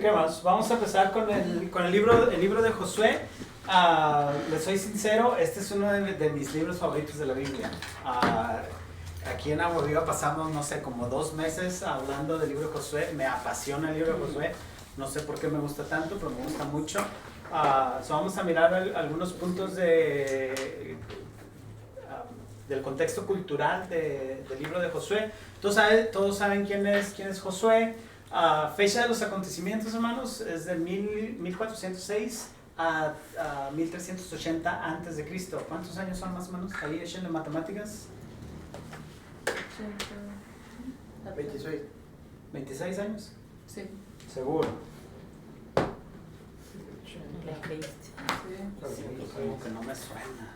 ¿Qué más? Vamos a empezar con el libro de Josué. Les soy sincero, este es uno de mis libros favoritos de la Biblia. Aquí en Agua Viva pasamos, no sé, como 2 meses hablando del libro de Josué. Me apasiona el libro de Josué. No sé por qué me gusta tanto, pero me gusta mucho. Vamos a mirar algunos puntos del contexto cultural del libro de Josué. Todos saben quién es Josué. Fecha de los acontecimientos, hermanos, es de 1406 a 1380 antes de Cristo. ¿Cuántos años son más o menos? Ahí échenle matemáticas. 26. 26 años. Sí. Seguro. Como que no me suena.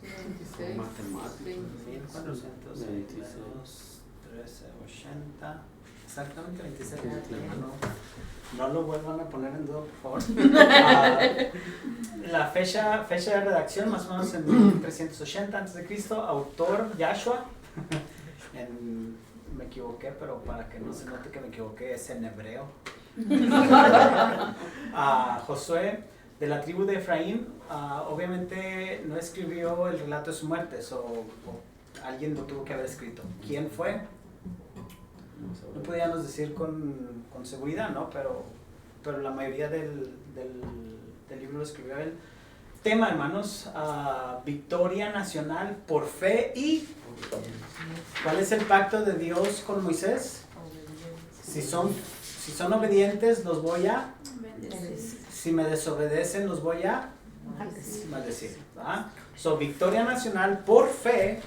26. Matemáticas. 1422, 1380. Exactamente 26 años. No lo vuelvan a poner en duda, por favor. La fecha de redacción, más o menos en 1380 a.C., autor Yahshua. Me equivoqué, pero para que no se note que me equivoqué, es en hebreo. Josué, de la tribu de Efraín, obviamente no escribió el relato de su muerte, o alguien lo tuvo que haber escrito. ¿Quién fue? No podíamos decir con seguridad, ¿no? Pero la mayoría del libro lo escribió él. Tema, hermanos, victoria nacional por fe y... ¿Cuál es el pacto de Dios con Moisés? Si son obedientes, los voy a... Si me desobedecen, los voy a maldecir. Victoria nacional por fe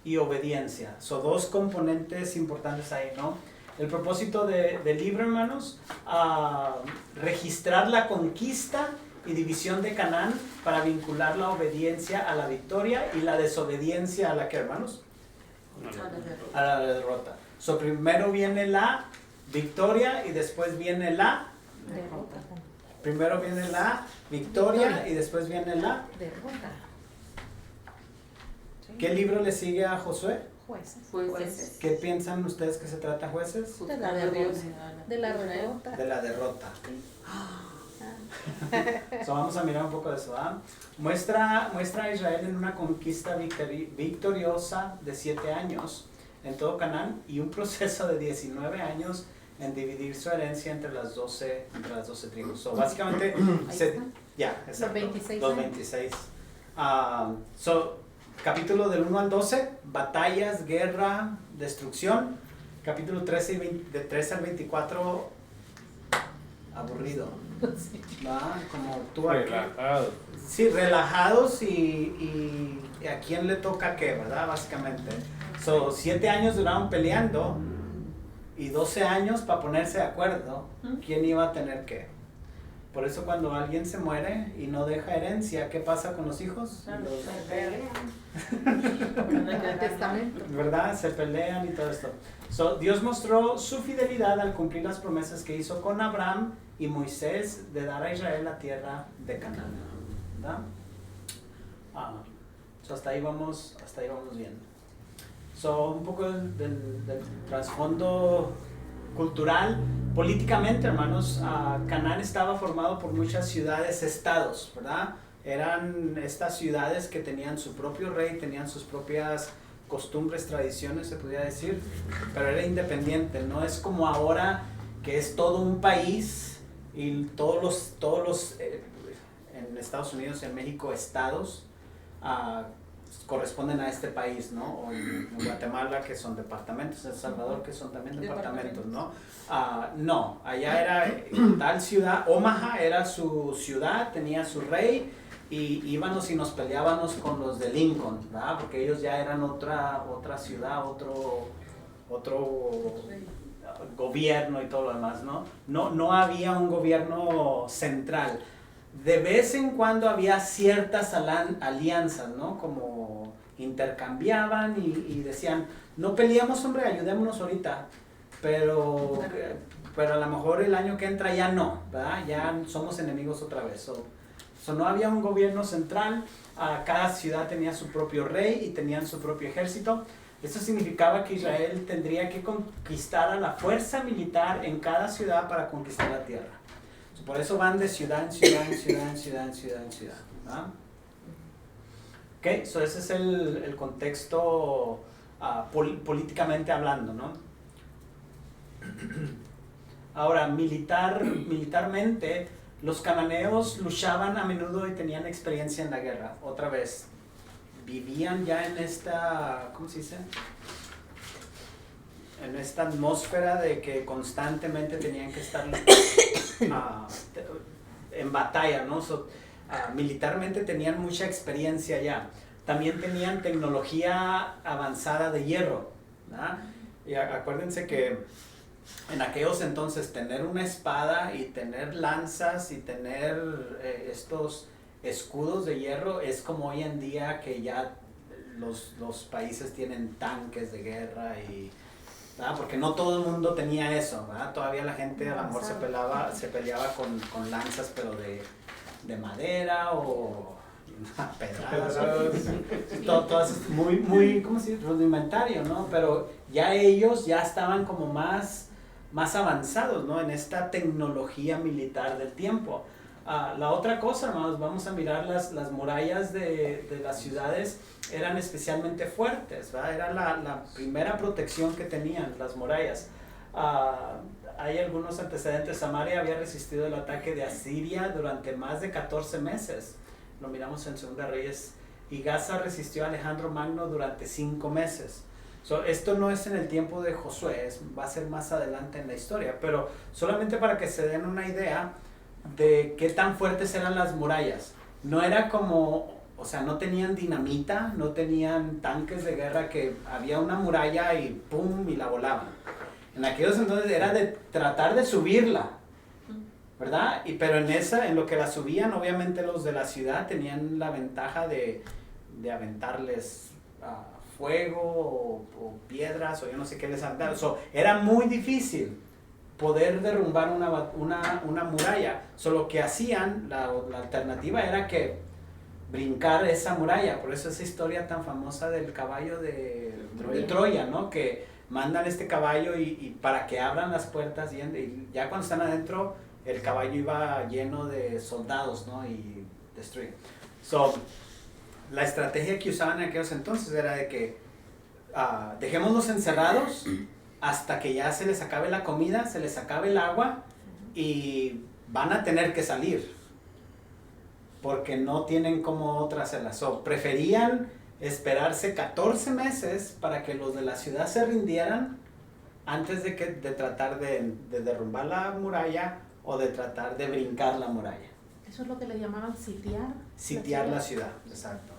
y obediencia. Son 2 componentes importantes ahí, ¿no? El propósito del libro, hermanos, registrar la conquista y división de Canaán para vincular la obediencia a la victoria y la desobediencia a la que, hermanos? A la derrota. Primero viene la victoria y después viene la derrota. Primero viene la victoria y después viene la derrota. ¿Qué libro le sigue a Josué? Jueces. ¿Qué piensan ustedes que se trata, Jueces? De la derrota. De la derrota. Vamos a mirar un poco de eso. Muestra a Israel en una conquista victoriosa de 7 años en todo Canaán y un proceso de 19 años en dividir su herencia entre las 12 tribus. Básicamente, los 26. Capítulo del 1 al 12, batallas, guerra, destrucción. Capítulo 13 de 13 al 24, aburrido. Como tú aquí. Relajados. Sí, relajados y a quién le toca qué, ¿verdad? Básicamente. 7 años duraron peleando y 12 años para ponerse de acuerdo quién iba a tener qué. Por eso cuando alguien se muere y no deja herencia, ¿qué pasa con los hijos? ¿Verdad? Se pelean y todo esto. Dios mostró su fidelidad al cumplir las promesas que hizo con Abraham y Moisés de dar a Israel la tierra de Canaán. ¿Verdad? Hasta ahí vamos bien. Un poco del trasfondo cultural. Políticamente, hermanos, Canaán estaba formado por muchas ciudades-estados, ¿verdad? Eran estas ciudades que tenían su propio rey, tenían sus propias costumbres, tradiciones, se podría decir, pero era independiente. No es como ahora que es todo un país y todos los en Estados Unidos y en México estados corresponden a este país, ¿no? O en Guatemala, que son departamentos, en El Salvador, que son también departamentos, ¿no? No, allá era tal ciudad, Omaha era su ciudad, tenía su rey, y íbamos y nos peleábamos con los de Lincoln, ¿verdad? Porque ellos ya eran otra ciudad, otro gobierno y todo lo demás, ¿no? No había un gobierno central. De vez en cuando había ciertas alianzas, ¿no? Como intercambiaban y decían, no peleamos, hombre, ayudémonos ahorita, pero a lo mejor el año que entra ya no, ¿verdad? Ya somos enemigos otra vez. No había un gobierno central, cada ciudad tenía su propio rey y tenían su propio ejército. Esto significaba que Israel tendría que conquistar a la fuerza militar en cada ciudad para conquistar la tierra. Por eso van de ciudad en ciudad, en ciudad, en ciudad, en ciudad, en ciudad. ¿Ah? Ok, so ese es el contexto políticamente hablando, ¿no? Ahora, militarmente, los cananeos luchaban a menudo y tenían experiencia en la guerra. Otra vez, vivían ya en esta, ¿cómo se dice? En esta atmósfera de que constantemente tenían que estar en batalla, ¿no? Militarmente tenían mucha experiencia ya. También tenían tecnología avanzada de hierro, ¿verdad? Y acuérdense que en aquellos entonces tener una espada y tener lanzas y tener estos escudos de hierro es como hoy en día que ya los países tienen tanques de guerra y ¿verdad? Porque no todo el mundo tenía eso, ¿verdad? Todavía la gente a lo mejor se peleaba con lanzas pero de madera o pedradas. Todo es muy ¿cómo se dice? Rudimentario, ¿no? Pero ya ellos ya estaban como más avanzados, ¿no? En esta tecnología militar del tiempo. La otra cosa, hermanos, vamos a mirar las murallas de las ciudades eran especialmente fuertes, ¿verdad? Era la primera protección que tenían las murallas. Hay algunos antecedentes. Samaria había resistido el ataque de Asiria durante más de 14 meses. Lo miramos en 2 Reyes. Y Gaza resistió a Alejandro Magno durante 5 meses. Esto no es en el tiempo de Josué, va a ser más adelante en la historia, pero solamente para que se den una idea de qué tan fuertes eran las murallas. No era como, o sea, no tenían dinamita, no tenían tanques de guerra que había una muralla y pum, y la volaban. En aquellos entonces era de tratar de subirla, ¿verdad? Pero en lo que la subían, obviamente los de la ciudad tenían la ventaja de aventarles fuego o piedras o yo no sé qué les aventaban. Era muy difícil poder derrumbar una muralla. Lo que hacían, la alternativa era que brincar esa muralla. Por eso esa historia tan famosa del caballo de Troya, ¿no? Que mandan este caballo y para que abran las puertas y ya cuando están adentro el caballo iba lleno de soldados, ¿no? Y destruir. La estrategia que usaban en aquellos entonces era de que dejémoslos encerrados hasta que ya se les acabe la comida, se les acabe el agua y van a tener que salir porque no tienen como otra hacerla. Preferían esperarse 14 meses para que los de la ciudad se rindieran antes de tratar de derrumbar la muralla o de tratar de brincar la muralla. Eso es lo que le llamaban sitiar. Sitiar la ciudad, exacto.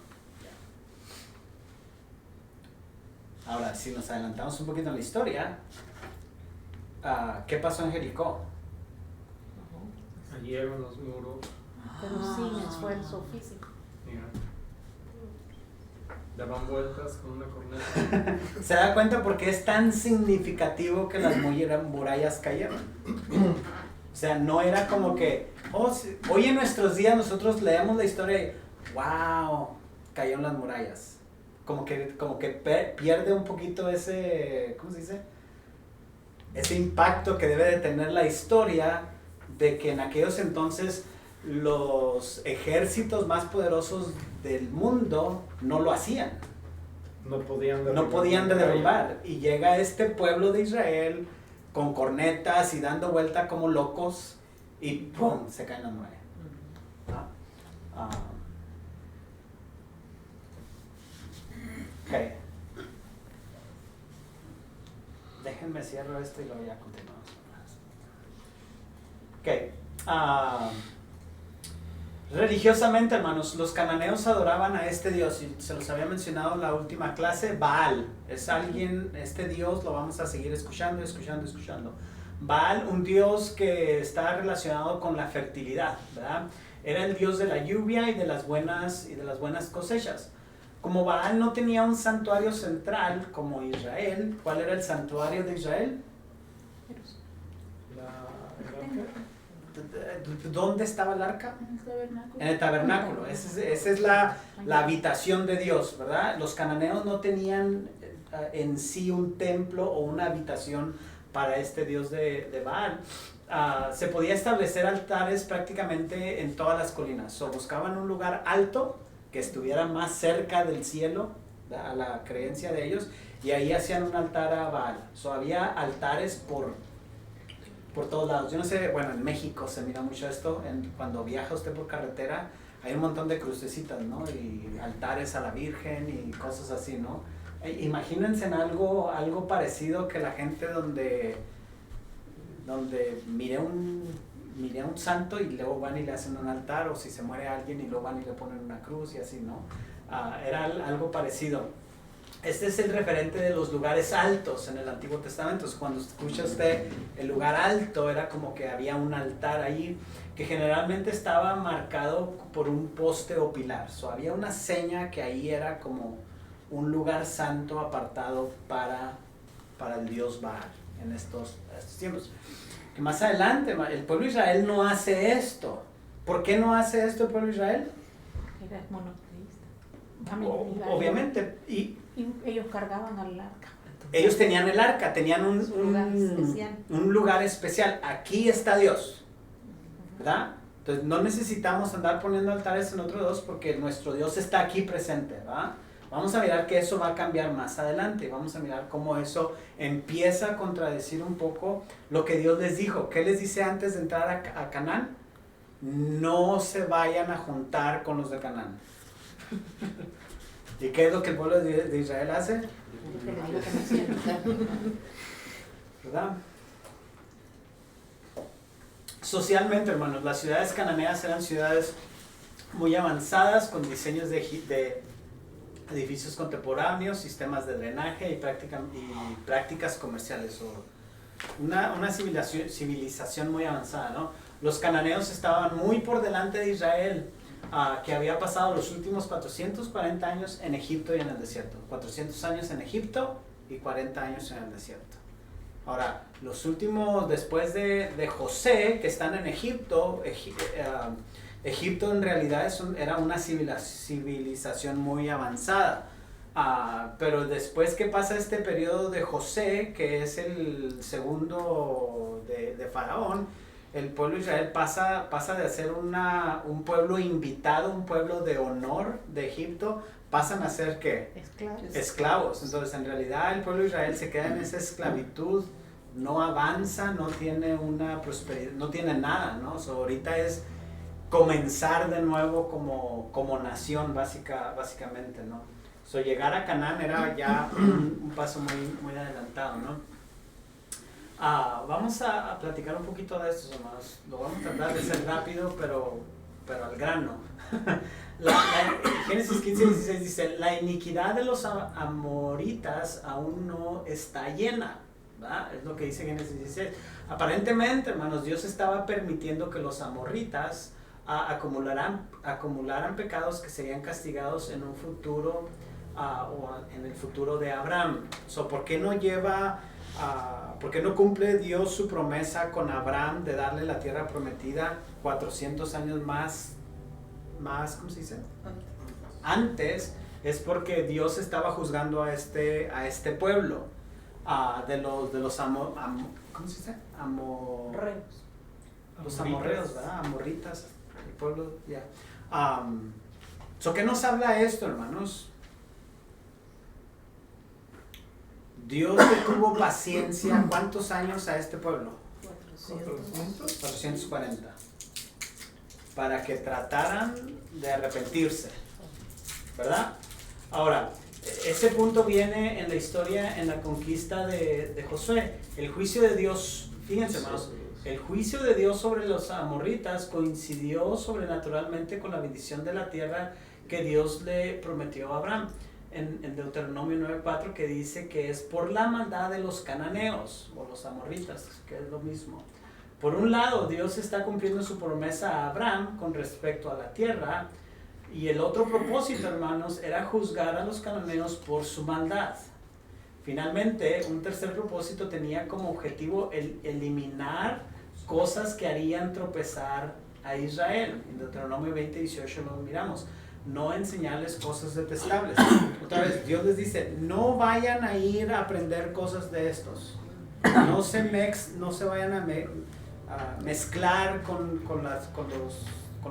Ahora, si nos adelantamos un poquito en la historia, ¿qué pasó en Jericó? Cayeron los muros. Pero sin esfuerzo físico. Mira. Daban vueltas con una corneta. ¿Se da cuenta por qué es tan significativo que las murallas cayeron? O sea, no era como que, hoy en nuestros días nosotros leemos la historia y, wow, cayeron las murallas. Como que pierde un poquito ese, ¿cómo se dice? Ese impacto que debe de tener la historia de que en aquellos entonces los ejércitos más poderosos del mundo no lo hacían. No podían derrumbar. Y llega este pueblo de Israel con cornetas y dando vuelta como locos y ¡pum! Se caen las murallas. Ok. Déjenme cierro esto y luego ya continuamos. Ok. Religiosamente, hermanos, los cananeos adoraban a este dios, y se los había mencionado en la última clase, Baal. Es alguien, este dios lo vamos a seguir escuchando. Baal, un dios que está relacionado con la fertilidad, ¿verdad? Era el dios de la lluvia y de las buenas cosechas. Como Baal no tenía un santuario central como Israel, ¿cuál era el santuario de Israel? ¿Dónde estaba el arca? En el tabernáculo. Esa es la habitación de Dios, ¿verdad? Los cananeos no tenían en sí un templo o una habitación para este dios de Baal. Se podía establecer altares prácticamente en todas las colinas. Buscaban un lugar alto que estuviera más cerca del cielo, a la creencia de ellos, y ahí hacían un altar a Baal. Había altares por todos lados. Yo no sé, bueno, en México se mira mucho esto, cuando viaja usted por carretera, hay un montón de crucecitas, ¿no? Y altares a la Virgen y cosas así, ¿no? Imagínense en algo parecido, que la gente donde mire un santo y luego van y le hacen un altar, o si se muere alguien y luego van y le ponen una cruz y así, ¿no? Era algo parecido. Este es el referente de los lugares altos en el Antiguo Testamento. Cuando escucha usted el lugar alto, era como que había un altar ahí que generalmente estaba marcado por un poste o pilar. Había una seña que ahí era como un lugar santo apartado para el dios Baal en estos tiempos. Que más adelante el pueblo de Israel no hace esto. ¿Por qué no hace esto el pueblo de Israel? Era monoteísta. Obviamente. Y ellos cargaban al arca. Ellos tenían el arca, tenían un lugar especial. Aquí está Dios, ¿verdad? Entonces no necesitamos andar poniendo altares en otro Dios, porque nuestro Dios está aquí presente, ¿verdad? Vamos a mirar que eso va a cambiar más adelante. Vamos a mirar cómo eso empieza a contradecir un poco lo que Dios les dijo. ¿Qué les dice antes de entrar a Canaán? No se vayan a juntar con los de Canaán. ¿Y qué es lo que el pueblo de Israel hace? ¿Verdad? Socialmente, hermanos, las ciudades cananeas eran ciudades muy avanzadas, con diseños de edificios contemporáneos, sistemas de drenaje y prácticas comerciales. Una civilización muy avanzada, ¿no? Los cananeos estaban muy por delante de Israel, que había pasado los últimos 440 años en Egipto y en el desierto. 400 años en Egipto y 40 años en el desierto. Ahora, los últimos, después de José, que están en Egipto, Egipto en realidad era una civilización muy avanzada. Pero después que pasa este periodo de José, que es el segundo de Faraón, el pueblo de Israel pasa de ser un pueblo invitado, un pueblo de honor de Egipto, pasan a ser ¿qué? Esclavos. Entonces, en realidad, el pueblo de Israel se queda en esa esclavitud, no avanza, no tiene una prosperidad, no tiene nada, ¿no? Ahorita es comenzar de nuevo como nación, básicamente, ¿no? Llegar a Canaán era ya un paso muy adelantado, ¿no? Vamos a platicar un poquito de esto, hermanos. Lo vamos a tratar de ser rápido, pero al grano. Génesis 15:16 dice: la iniquidad de los amoritas aún no está llena, ¿verdad? Es lo que dice Génesis 16. Aparentemente, hermanos, Dios estaba permitiendo que los amorritas acumularan pecados que serían castigados en un futuro, o en el futuro de Abraham. ¿Por qué no cumple Dios su promesa con Abraham de darle la tierra prometida 400 años más, ¿cómo se dice? Antes. Es porque Dios estaba juzgando a este pueblo, de los ¿cómo se dice? Los amorreos, ¿verdad? Amorritas, el pueblo, ya. ¿Qué nos habla esto, hermanos? Dios le tuvo paciencia, ¿cuántos años a este pueblo? 440. Para que trataran de arrepentirse, ¿verdad? Ahora, ese punto viene en la historia, en la conquista de Josué. El juicio de Dios, fíjense, hermanos, el juicio de Dios sobre los amorritas coincidió sobrenaturalmente con la bendición de la tierra que Dios le prometió a Abraham. En Deuteronomio 9:4, que dice que es por la maldad de los cananeos o los amorritas, que es lo mismo. Por un lado, Dios está cumpliendo su promesa a Abraham con respecto a la tierra, y el otro propósito, hermanos, era juzgar a los cananeos por su maldad. Finalmente, un tercer propósito tenía como objetivo eliminar cosas que harían tropezar a Israel. En Deuteronomio 20:18 lo miramos. no enseñarles cosas detestables. Otra vez, Dios les dice, no vayan a ir a aprender cosas de estos. No se vayan a mezclar con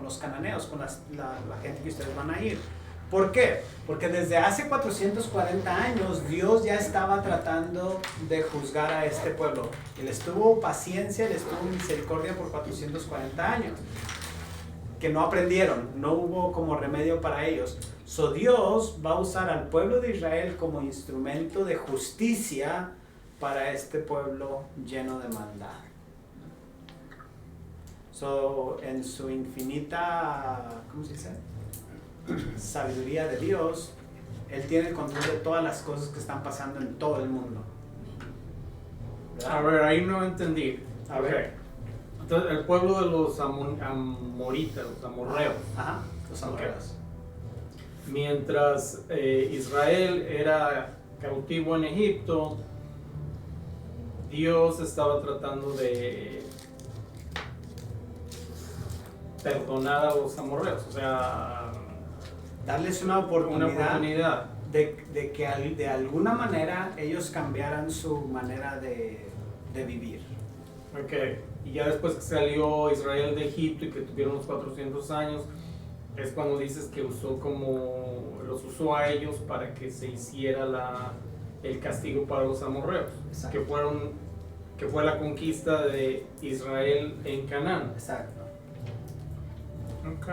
los cananeos, con la gente que ustedes van a ir. ¿Por qué? Porque desde hace 440 años Dios ya estaba tratando de juzgar a este pueblo. Y les tuvo paciencia, les tuvo misericordia por 440 años. Que no aprendieron, no hubo como remedio para ellos. So Dios va a usar al pueblo de Israel como instrumento de justicia para este pueblo lleno de maldad. So, en su infinita, ¿cómo se dice? Sabiduría de Dios, Él tiene el control de todas las cosas que están pasando en todo el mundo. ¿Verdad? A ver, ahí no entendí. A ver. Entonces, el pueblo de los amoritas, los amorreos. Ajá, los amorreos. Mientras Israel era cautivo en Egipto, Dios estaba tratando de perdonar a los amorreos, o sea, Darles una oportunidad, de que de alguna manera ellos cambiaran su manera de vivir. Ok, y ya después que salió Israel de Egipto y que tuvieron los 400 años, es cuando dices que los usó a ellos para que se hiciera el castigo para los amorreos, Exacto. que fue la conquista de Israel en Canaán. Exacto. Ok.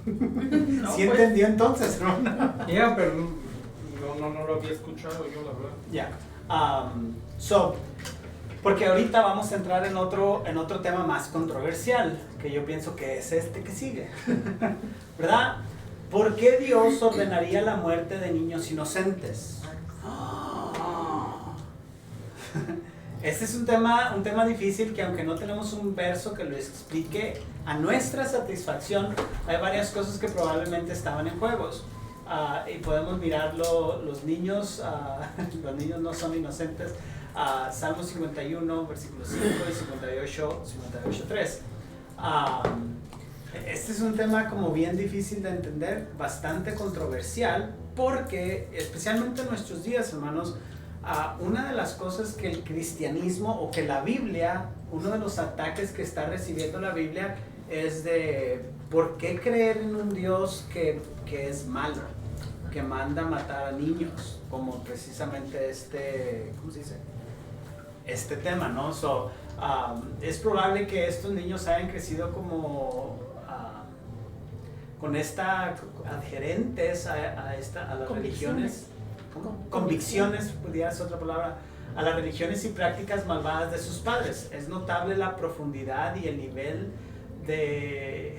No, ¿Sí pues, entendió entonces, no? Ya, pero no lo había escuchado yo, la verdad. Ya. Porque ahorita vamos a entrar en otro tema más controversial, que yo pienso que es este que sigue. ¿Verdad? ¿Por qué Dios ordenaría la muerte de niños inocentes? Este es un tema difícil que aunque no tenemos un verso que lo explique a nuestra satisfacción, hay varias cosas que probablemente estaban en juegos. Y podemos mirarlo, los niños no son inocentes. Salmo 51, versículo 5 y 58:3. Este es un tema como bien difícil de entender, bastante controversial, porque especialmente en nuestros días, hermanos, una de las cosas que el cristianismo o que la Biblia, uno de los ataques que está recibiendo la Biblia es de ¿por qué creer en un Dios que es malo, que manda a matar a niños? Como precisamente ¿cómo se dice? Este tema, ¿no? Es probable que estos niños hayan crecido como con adherentes a las religiones. Convicciones, pudiera ser otra palabra, a las religiones y prácticas malvadas de sus padres. Es notable la profundidad y el nivel de...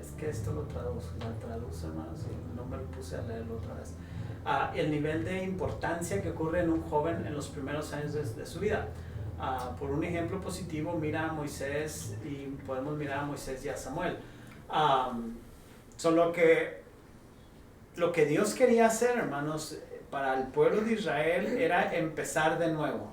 Es que esto lo traduce, hermanos, y no me lo puse a leerlo otra vez. El nivel de importancia que ocurre en un joven en los primeros años de su vida. Por un ejemplo positivo, mira a Moisés y podemos mirar a Moisés y a Samuel. Lo que Dios quería hacer, hermanos, para el pueblo de Israel era empezar de nuevo,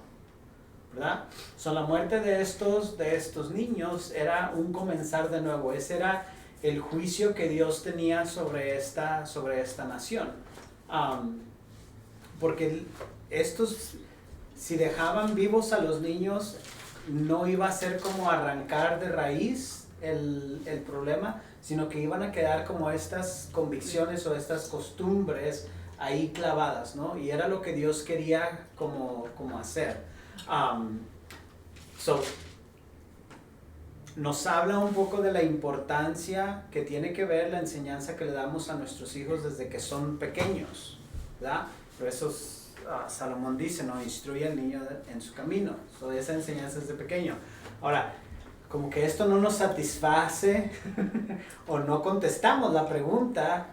¿verdad? La muerte de estos niños era un comenzar de nuevo. Ese era el juicio que Dios tenía sobre esta nación. Porque si dejaban vivos a los niños, no iba a ser como arrancar de raíz el problema, sino que iban a quedar como estas convicciones o estas costumbres ahí clavadas, ¿no? Y era lo que Dios quería como hacer. Nos habla un poco de la importancia que tiene que ver la enseñanza que le damos a nuestros hijos desde que son pequeños, ¿verdad? Por eso Salomón dice, ¿no? Instruye al niño en su camino. Esa enseñanza desde pequeño. Ahora, como que esto no nos satisface o no contestamos la pregunta,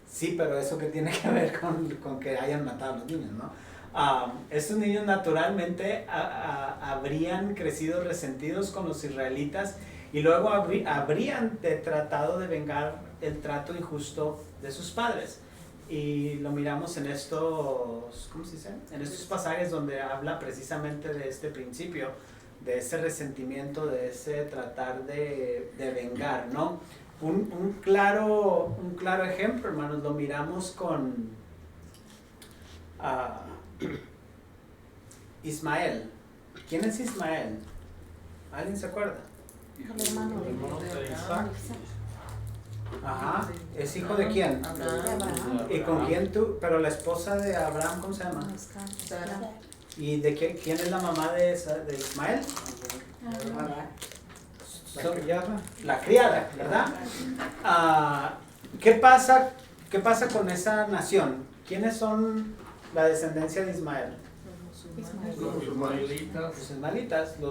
sí, pero eso que tiene que ver con que hayan matado a los niños, ¿no? Estos niños naturalmente habrían crecido resentidos con los israelitas y luego habrían tratado de vengar el trato injusto de sus padres. Y lo miramos en estos, ¿cómo se dice? En estos pasajes donde habla precisamente de este principio. de ese resentimiento, de ese tratar de vengar, ¿no? Un claro ejemplo, hermanos, lo miramos con Ismael. ¿Quién es Ismael? ¿Alguien se acuerda? El hermano de Isaac. Ajá. ¿Es hijo de quién? Abraham. ¿Y con quién tú? Pero la esposa de Abraham, ¿cómo se llama? Sara. ¿Y de quién es la mamá de Ismael? La criada, ¿verdad? ¿Qué pasa con esa nación? ¿Quiénes son la descendencia de Ismael? Los ismaelitas. Los ismaelitas, en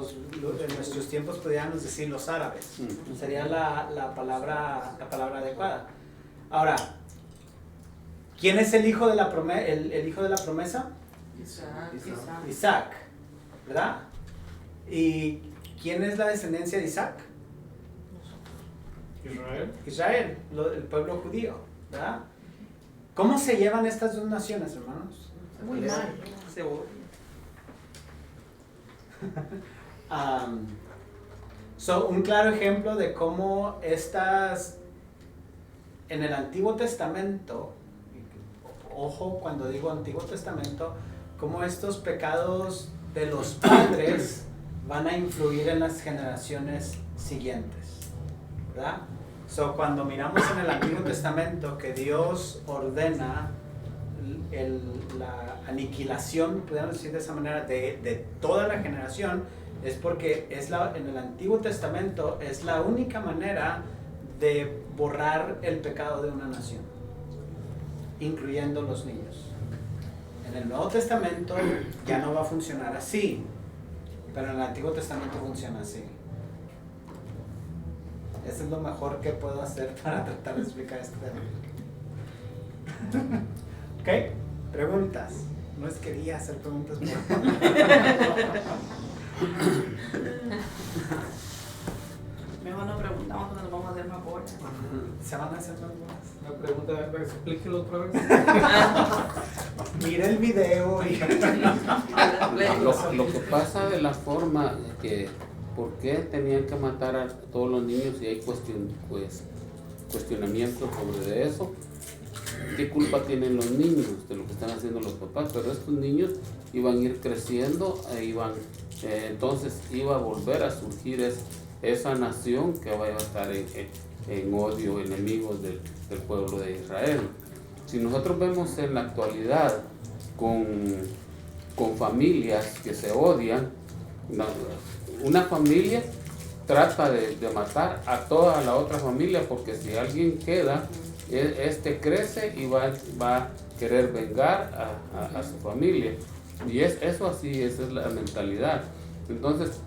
nuestros tiempos podríamos decir los árabes. Sería la palabra adecuada. Ahora, ¿quién es el hijo de la promesa? Isaac, ¿verdad? ¿Y quién es la descendencia de Isaac? Israel, el pueblo judío, ¿verdad? ¿Cómo se llevan estas dos naciones, hermanos? Muy mal. Un claro ejemplo de cómo en el Antiguo Testamento, ojo cuando digo Antiguo Testamento, cómo estos pecados de los padres van a influir en las generaciones siguientes, ¿verdad? Cuando miramos en el Antiguo Testamento que Dios ordena la aniquilación, podríamos decir de esa manera, de toda la generación, es porque en el Antiguo Testamento es la única manera de borrar el pecado de una nación, incluyendo los niños. En el Nuevo Testamento ya no va a funcionar así, pero en el Antiguo Testamento funciona así. Eso es lo mejor que puedo hacer para tratar de explicar este tema. ¿Ok? Preguntas. No es quería hacer preguntas. Mejor no preguntamos cuando nos vamos a hacer más bolas. ¿Se van a hacer más bolas? Una pregunta, explíquelo otra vez. Mira el video y... Lo que pasa de la forma que por qué tenían que matar a todos los niños y hay cuestionamientos sobre eso. ¿Qué culpa tienen los niños de lo que están haciendo los papás? Pero estos niños iban a ir creciendo entonces iba a volver a surgir esa nación que va a estar en odio, enemigos del pueblo de Israel. Si nosotros vemos en la actualidad con familias que se odian, una familia trata de matar a toda la otra familia porque si alguien queda, crece y va a querer vengar a su familia. Y eso así, esa es la mentalidad. Entonces,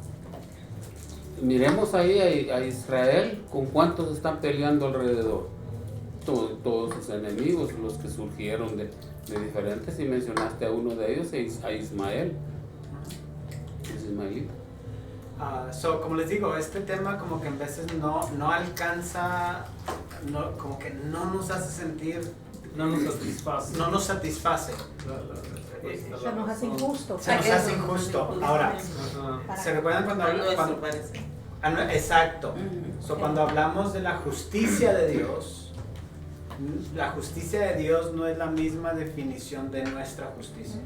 miremos ahí a Israel, con cuántos están peleando alrededor. Todos sus enemigos, los que surgieron de diferentes, y mencionaste a uno de ellos, a Ismael. Es ismaelita. Como les digo, este tema como que en veces no alcanza, como que no nos hace sentir, No nos satisface. Se nos hace injusto. Se nos hace injusto. Ahora, ¿se recuerdan cuando exacto. Cuando hablamos de la justicia de Dios, la justicia de Dios no es la misma definición de nuestra justicia.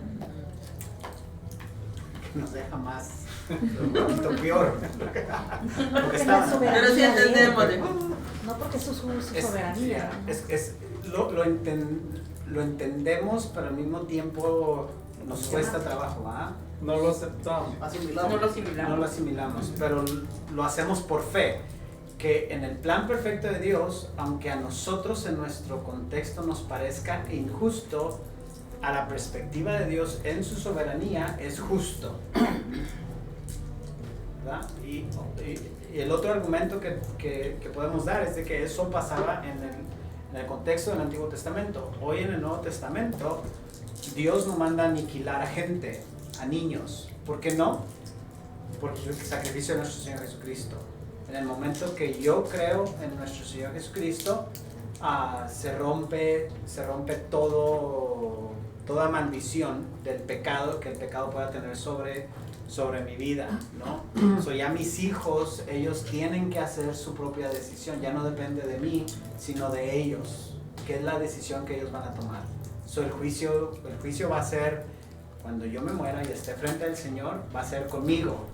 Nos deja más un poquito peor. Porque es la soberanía. Pero sí entendemos. No porque es su soberanía. Lo entendemos, pero al mismo tiempo nos cuesta trabajo, ¿ah? No lo aceptamos. No lo asimilamos, pero lo hacemos por fe. Que en el plan perfecto de Dios, aunque a nosotros en nuestro contexto nos parezca injusto, a la perspectiva de Dios en su soberanía es justo. ¿Verdad? Y el otro argumento que podemos dar es de que eso pasaba en el contexto del Antiguo Testamento. Hoy en el Nuevo Testamento, Dios no manda a aniquilar a gente, a niños. ¿Por qué no? Por el sacrificio de nuestro Señor Jesucristo. En el momento que yo creo en nuestro Señor Jesucristo, se rompe toda maldición del pecado que el pecado pueda tener sobre sobre mi vida, ¿no? So ya mis hijos, ellos tienen que hacer su propia decisión, ya no depende de mí, sino de ellos, que es la decisión que ellos van a tomar. So el juicio va a ser, cuando yo me muera y esté frente al Señor, va a ser conmigo,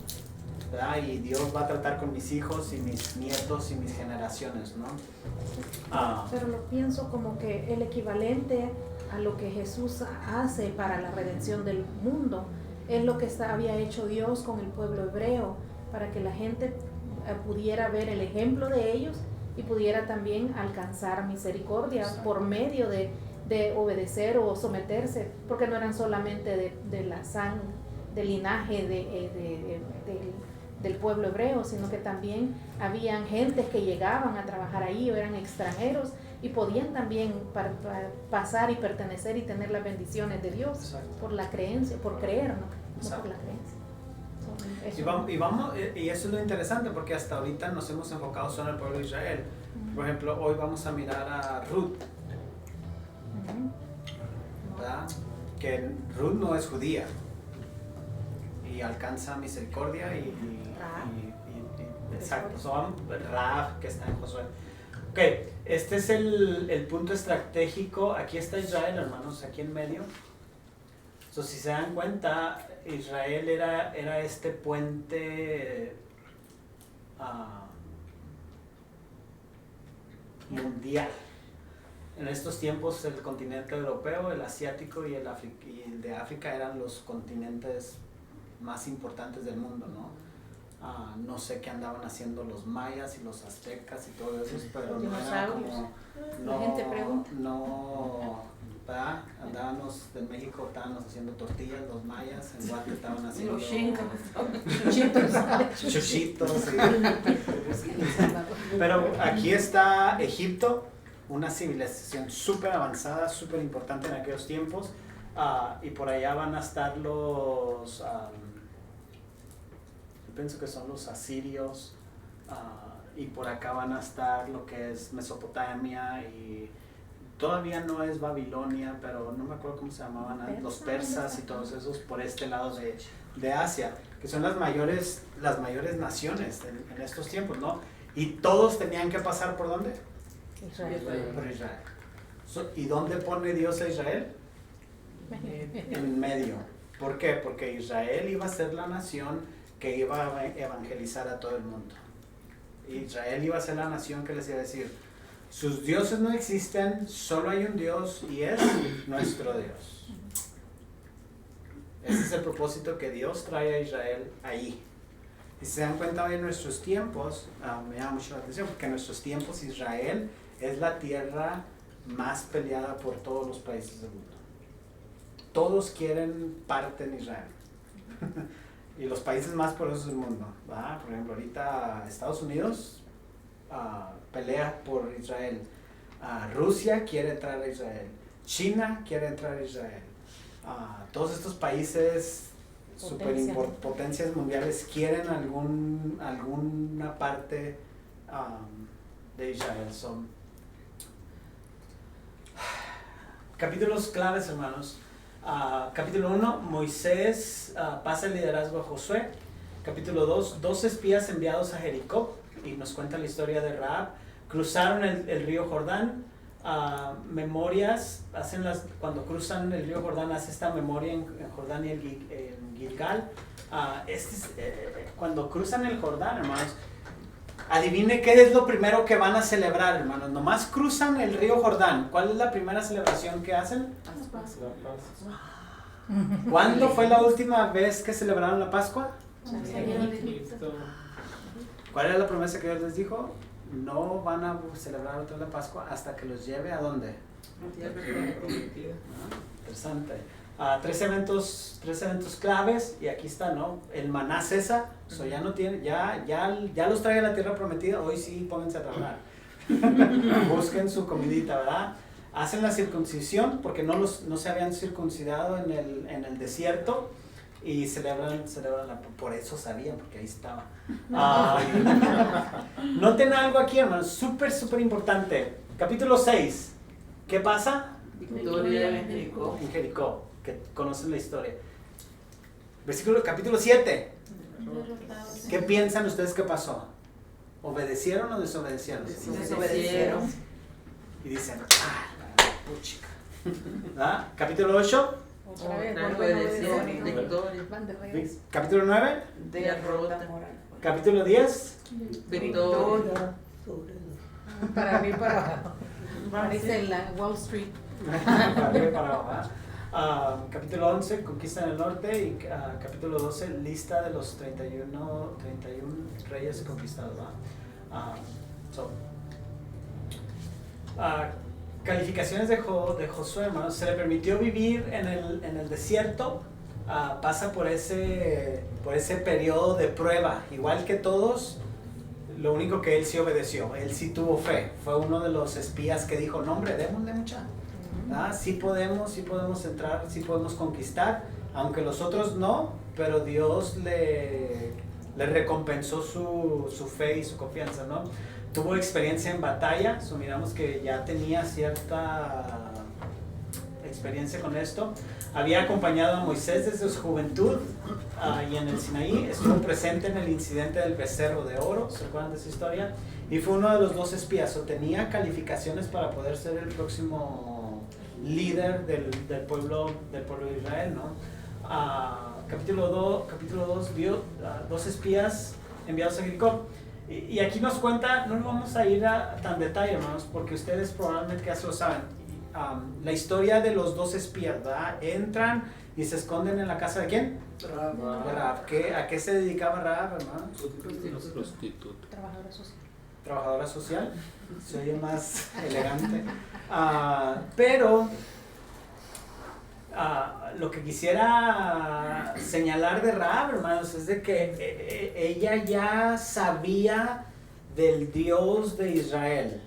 ¿verdad? Y Dios va a tratar con mis hijos y mis nietos y mis generaciones, ¿no? Pero lo pienso como que el equivalente a lo que Jesús hace para la redención del mundo es lo que había hecho Dios con el pueblo hebreo, para que la gente pudiera ver el ejemplo de ellos y pudiera también alcanzar misericordia. Exacto. Por medio de obedecer o someterse, porque no eran solamente de la sangre, del linaje del pueblo hebreo, sino que también habían gentes que llegaban a trabajar ahí o eran extranjeros y podían también pasar y pertenecer y tener las bendiciones de Dios. Exacto. Por la creencia, por creer, no por la creencia. Y eso es lo interesante, porque hasta ahorita nos hemos enfocado solo en el pueblo de Israel. Por ejemplo, hoy vamos a mirar a Ruth, ¿verdad? Que Ruth no es judía y alcanza misericordia exacto, son Rahab, que está en Josué. Ok, este es el punto estratégico. Aquí está Israel, hermanos, aquí en medio. So, si se dan cuenta, Israel era este puente mundial. En estos tiempos el continente europeo, el asiático y el de África eran los continentes más importantes del mundo, ¿no? No sé qué andaban haciendo los mayas y los aztecas y todo eso, pero no era como... La gente pregunta. ¿verdad? Andábamos de México, estábamos haciendo tortillas, los mayas, en Guate estaban haciendo... chuchitos. Pero aquí está Egipto, una civilización súper avanzada, súper importante en aquellos tiempos, y por allá van a estar los... pienso que son los asirios, y por acá van a estar lo que es Mesopotamia, y todavía no es Babilonia, pero no me acuerdo cómo se llamaban, los persas y todos esos por este lado de Asia, que son las mayores naciones en estos tiempos, ¿no? Y todos tenían que pasar ¿por dónde? Israel. Por Israel. ¿Y dónde pone Dios a Israel? En medio. ¿Por qué? Porque Israel iba a ser la nación que iba a evangelizar a todo el mundo. Israel iba a ser la nación que les iba a decir, sus dioses no existen, solo hay un Dios y es nuestro Dios. Ese es el propósito que Dios trae a Israel ahí. Y si se dan cuenta hoy en nuestros tiempos, me llama mucho la atención, porque en nuestros tiempos Israel es la tierra más peleada por todos los países del mundo. Todos quieren parte en Israel. Y los países más poderosos del mundo, ¿verdad? Por ejemplo, ahorita Estados Unidos pelea por Israel. Rusia quiere entrar a Israel. China quiere entrar a Israel. Todos estos países superpotencias mundiales quieren alguna parte de Israel. Son capítulos claves, hermanos. Capítulo 1, Moisés pasa el liderazgo a Josué. Capítulo 2, 2 espías enviados a Jericó, y nos cuenta la historia de Rahab. Cruzaron el río Jordán. Memorias, cuando cruzan el río Jordán, hace esta memoria en Jordán y en Gilgal. Cuando cruzan el Jordán, hermanos, adivine qué es lo primero que van a celebrar, hermanos. Nomás cruzan el río Jordán. ¿Cuál es la primera celebración que hacen? La paz. ¿Cuándo fue la última vez que celebraron la Pascua? ¿Cuál era la promesa que Dios les dijo? No van a celebrar otra la Pascua hasta que los lleve ¿a dónde? Interesante. 3 eventos claves, y aquí está, ¿no? El maná cesa, ya no tiene, ya los trae a la tierra prometida. Hoy sí, pónganse a trabajar. Busquen su comidita, ¿verdad? Hacen la circuncisión porque no se habían circuncidado en el desierto, y celebran por eso sabían, porque ahí estaba. Noten algo aquí, hermanos, súper importante. Capítulo 6, ¿qué pasa? Victoria en Jericó. En Jericó, que conocen la historia. Capítulo 7. ¿Qué piensan ustedes que pasó? ¿Obedecieron o desobedecieron? Desobedecieron. Y dicen, puchica. ¿Ah? Capítulo 8. Otra vez, Desobedecieron. vuelven a Victoria. van de regreso. Capítulo 9. Derrota. Capítulo 10. Victoria. Para mí, para parece en la Wall Street. Para arriba y para abajo, ¿verdad? Capítulo 11, Conquista en el Norte, y capítulo 12, lista de los 31 reyes conquistados, ¿verdad? Calificaciones de Josué, hermanos. Se le permitió vivir en el desierto. Pasa por ese periodo de prueba, igual que todos. Lo único que él sí obedeció, él sí tuvo fe. Fue uno de los espías que dijo, no hombre, démosle mucha. Sí podemos entrar, sí podemos conquistar, aunque los otros no, pero Dios le recompensó su fe y su confianza, ¿no? Tuvo experiencia en batalla, miramos que ya tenía cierta experiencia con esto. Había acompañado a Moisés desde su juventud y en el Sinaí. Estuvo presente en el incidente del becerro de oro, ¿se acuerdan de esa historia? Y fue uno de los 2 espías, o tenía calificaciones para poder ser el próximo líder del pueblo de Israel, ¿no? Capítulo 2 vio 2 espías enviados a Jericó. Y aquí nos cuenta, no nos vamos a ir a tan detalle, hermanos, porque ustedes probablemente ya se lo saben. La historia de los 2 espías, ¿verdad? Entran y se esconden en la casa de ¿quién? Rahab. ¿A qué se dedicaba Rahab, hermano? Prostituta. Trabajadora social. Trabajadora social, se oye más elegante. Pero lo que quisiera señalar de Rahab, hermanos, es de que ella ya sabía del Dios de Israel.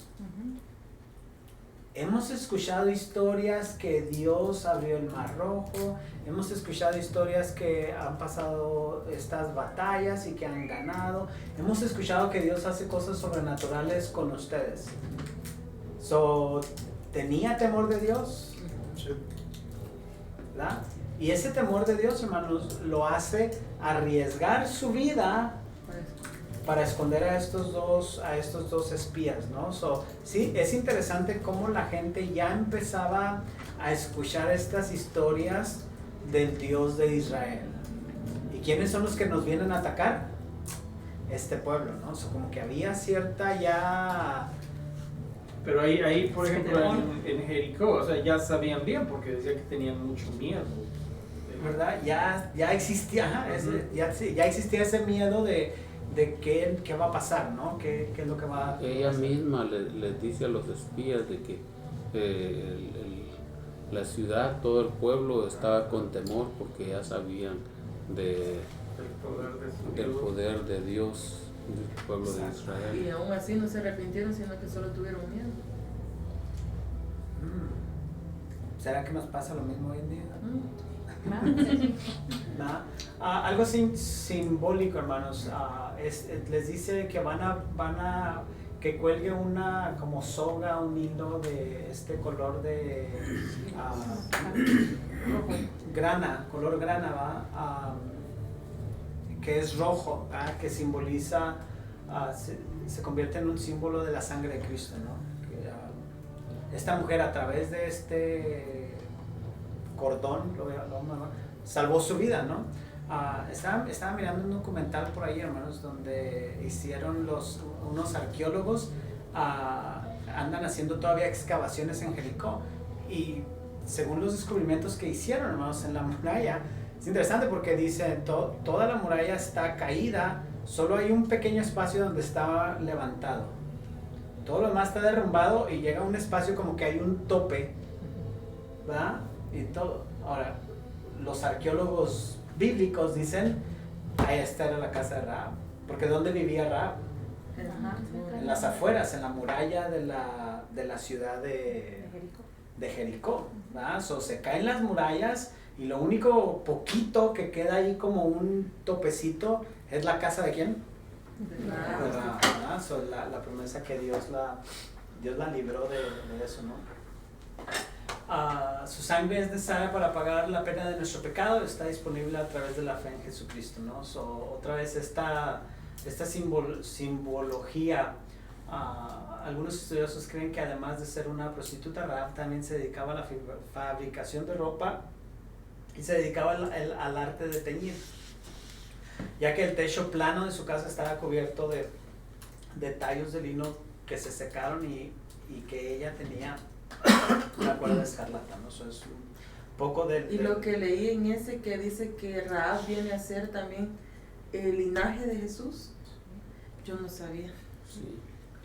Hemos escuchado historias que Dios abrió el Mar Rojo, hemos escuchado historias que han pasado estas batallas y que han ganado, hemos escuchado que Dios hace cosas sobrenaturales con ustedes. ¿Tenía temor de Dios? ¿Verdad? Y ese temor de Dios, hermanos, lo hace arriesgar su vida para esconder a estos dos espías, ¿no? Sí, es interesante cómo la gente ya empezaba a escuchar estas historias del Dios de Israel. ¿Y quiénes son los que nos vienen a atacar? Este pueblo, ¿no? Como que había cierta ya... Pero ahí por ejemplo, en Jericó, o sea, ya sabían bien porque decía que tenían mucho miedo. ¿Verdad? Ya existía, ya existía ese miedo de qué va a pasar, ¿no? ¿Qué es lo que va a pasar? Ella misma les dice a los espías de que la ciudad, todo el pueblo estaba con temor porque ya sabían del poder de Dios del pueblo de Israel. Y aún así no se arrepintieron, sino que solo tuvieron miedo. ¿Será que nos pasa lo mismo hoy en día? Nada. Algo simbólico, hermanos. Les dice que van a que cuelgue una como soga, un hilo de este color de color grana, ¿va? Que es rojo, ¿va? Que simboliza, se convierte en un símbolo de la sangre de Cristo, ¿no? Esta mujer, a través de este cordón, salvó su vida, ¿no? Estaba mirando un documental por ahí, hermanos, donde hicieron unos arqueólogos, andan haciendo todavía excavaciones en Jericó, y según los descubrimientos que hicieron, hermanos, en la muralla, es interesante porque dice, toda la muralla está caída, solo hay un pequeño espacio donde estaba levantado. Todo lo demás está derrumbado y llega a un espacio como que hay un tope, ¿verdad? Y todo. Ahora, los arqueólogos bíblicos dicen, ahí esta era la casa de Rahab. Porque ¿dónde vivía Rahab? En las afueras, en la muralla de la ciudad de Jericó, ¿verdad? Se caen las murallas y lo único poquito que queda ahí como un topecito es la casa de ¿quién? La promesa que Dios la libró de eso, ¿no? Su sangre es necesaria para pagar la pena de nuestro pecado, está disponible a través de la fe en Jesucristo, ¿no? Otra vez esta simbología, algunos estudiosos creen que además de ser una prostituta, Rahab también se dedicaba a la fabricación de ropa y se dedicaba al arte de teñir, ya que el techo plano de su casa estaba cubierto de tallos de lino que se secaron y que ella tenía una cuerda escarlata, ¿no? Eso es un poco Y lo que leí en ese que dice que Rahab viene a ser también el linaje de Jesús, yo no sabía. Sí.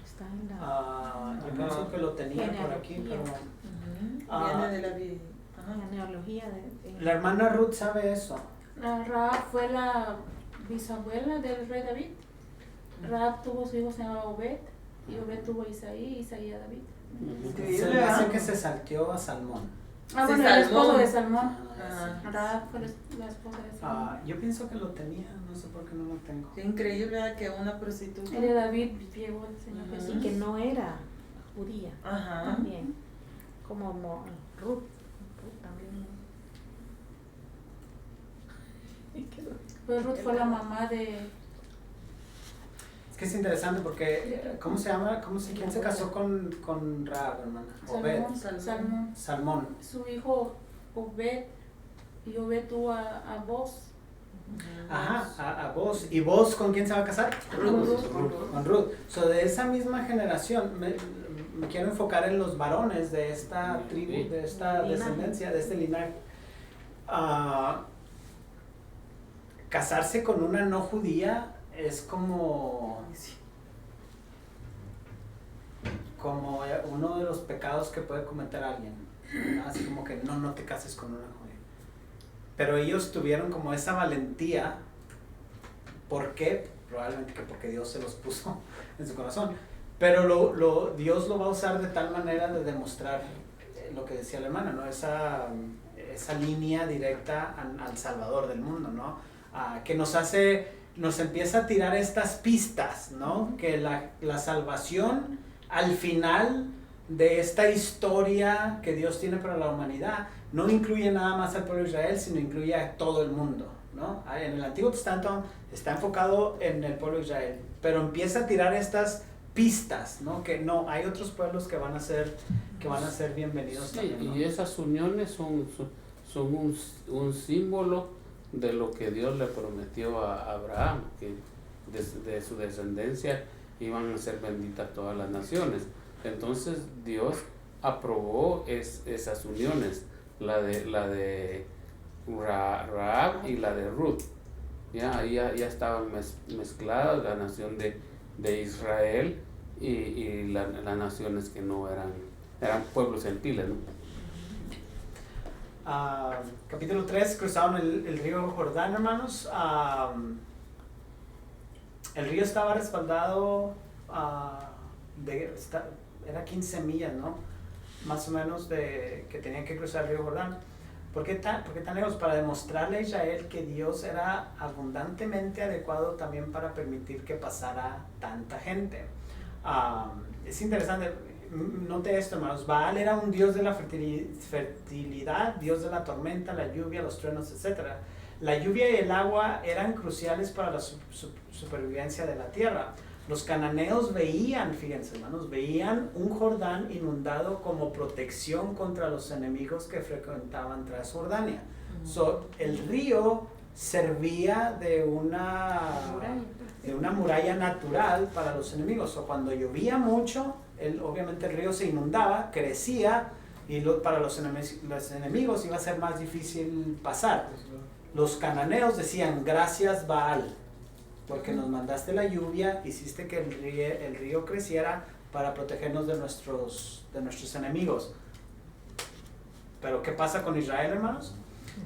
Está en la yo pienso que lo tenía por aquí, pero Viene de la vida. genealogía la hermana Ruth sabe eso. Rahab fue la bisabuela del rey David. Rahab tuvo su hijo, se llamaba Obed, y Obed tuvo a Isaí, y Isaí a David. Se le hace que se salteó a Salmón. Ah, Sí, bueno, el esposo Salmón. de Salmón. Ah, Rahab fue la esposa de Salmón. Yo pienso que lo tenía, no sé por qué no lo tengo. qué increíble, ¿verdad? Que una prostituta. El de David llegó el Señor Ujú. Jesús. y que no era judía Ajá. también, como Ruth también. Pues Ruth fue la mamá de... Es que es interesante porque, ¿cómo se llama? ¿Quién se casó con Rahab, hermana? Obed. Salmón. Salmón. Su hijo Obed, y Obed tuvo a Boz. Ajá, a Boz. ¿Y Boz con quién se va a casar? Ruth. Con Ruth. So, de esa misma generación, me quiero enfocar en los varones de esta tribu, de esta Linaje. descendencia, de este linaje. Casarse con una no judía es como uno de los pecados que puede cometer alguien, ¿no? Así como que no te cases con una judía. Pero ellos tuvieron como esa valentía. ¿Por qué? Probablemente que porque Dios se los puso en su corazón. Pero Dios lo va a usar de tal manera de demostrar lo que decía la hermana, ¿no? Esa línea directa al Salvador del mundo, ¿no? Que nos empieza a tirar estas pistas, ¿no? Que la salvación al final de esta historia que Dios tiene para la humanidad no incluye nada más al pueblo de Israel, sino incluye a todo el mundo, ¿no? En el Antiguo Testamento está enfocado en el pueblo de Israel, pero empieza a tirar estas pistas, ¿no? Que no, hay otros pueblos que van a ser bienvenidos Sí, también, ¿no? y esas uniones son un símbolo de lo que Dios le prometió a Abraham, que de su descendencia iban a ser benditas todas las naciones. Entonces Dios aprobó esas uniones, la de Rahab y la de Ruth. Ya estaban mezcladas la nación de Israel y las naciones que no eran pueblos gentiles, ¿no? Capítulo 3, cruzaron el río Jordán, hermanos. El río estaba respaldado, era 15 millas, ¿no? Más o menos que tenían que cruzar el río Jordán. ¿Por qué tan lejos? Para demostrarle a Israel que Dios era abundantemente adecuado también para permitir que pasara tanta gente. Es interesante, note esto, hermanos. Baal era un dios de la fertilidad, dios de la tormenta, la lluvia, los truenos, etc. La lluvia y el agua eran cruciales para la supervivencia de la tierra. Los cananeos fíjense, hermanos, veían un Jordán inundado como protección contra los enemigos que frecuentaban tras Jordania. El río servía de una muralla natural para los enemigos. Cuando llovía mucho, obviamente el río se inundaba, crecía, y para los enemigos iba a ser más difícil pasar. Los cananeos decían: gracias, Baal, porque nos mandaste la lluvia, hiciste que el río creciera para protegernos de nuestros enemigos. Pero ¿qué pasa con Israel, hermanos?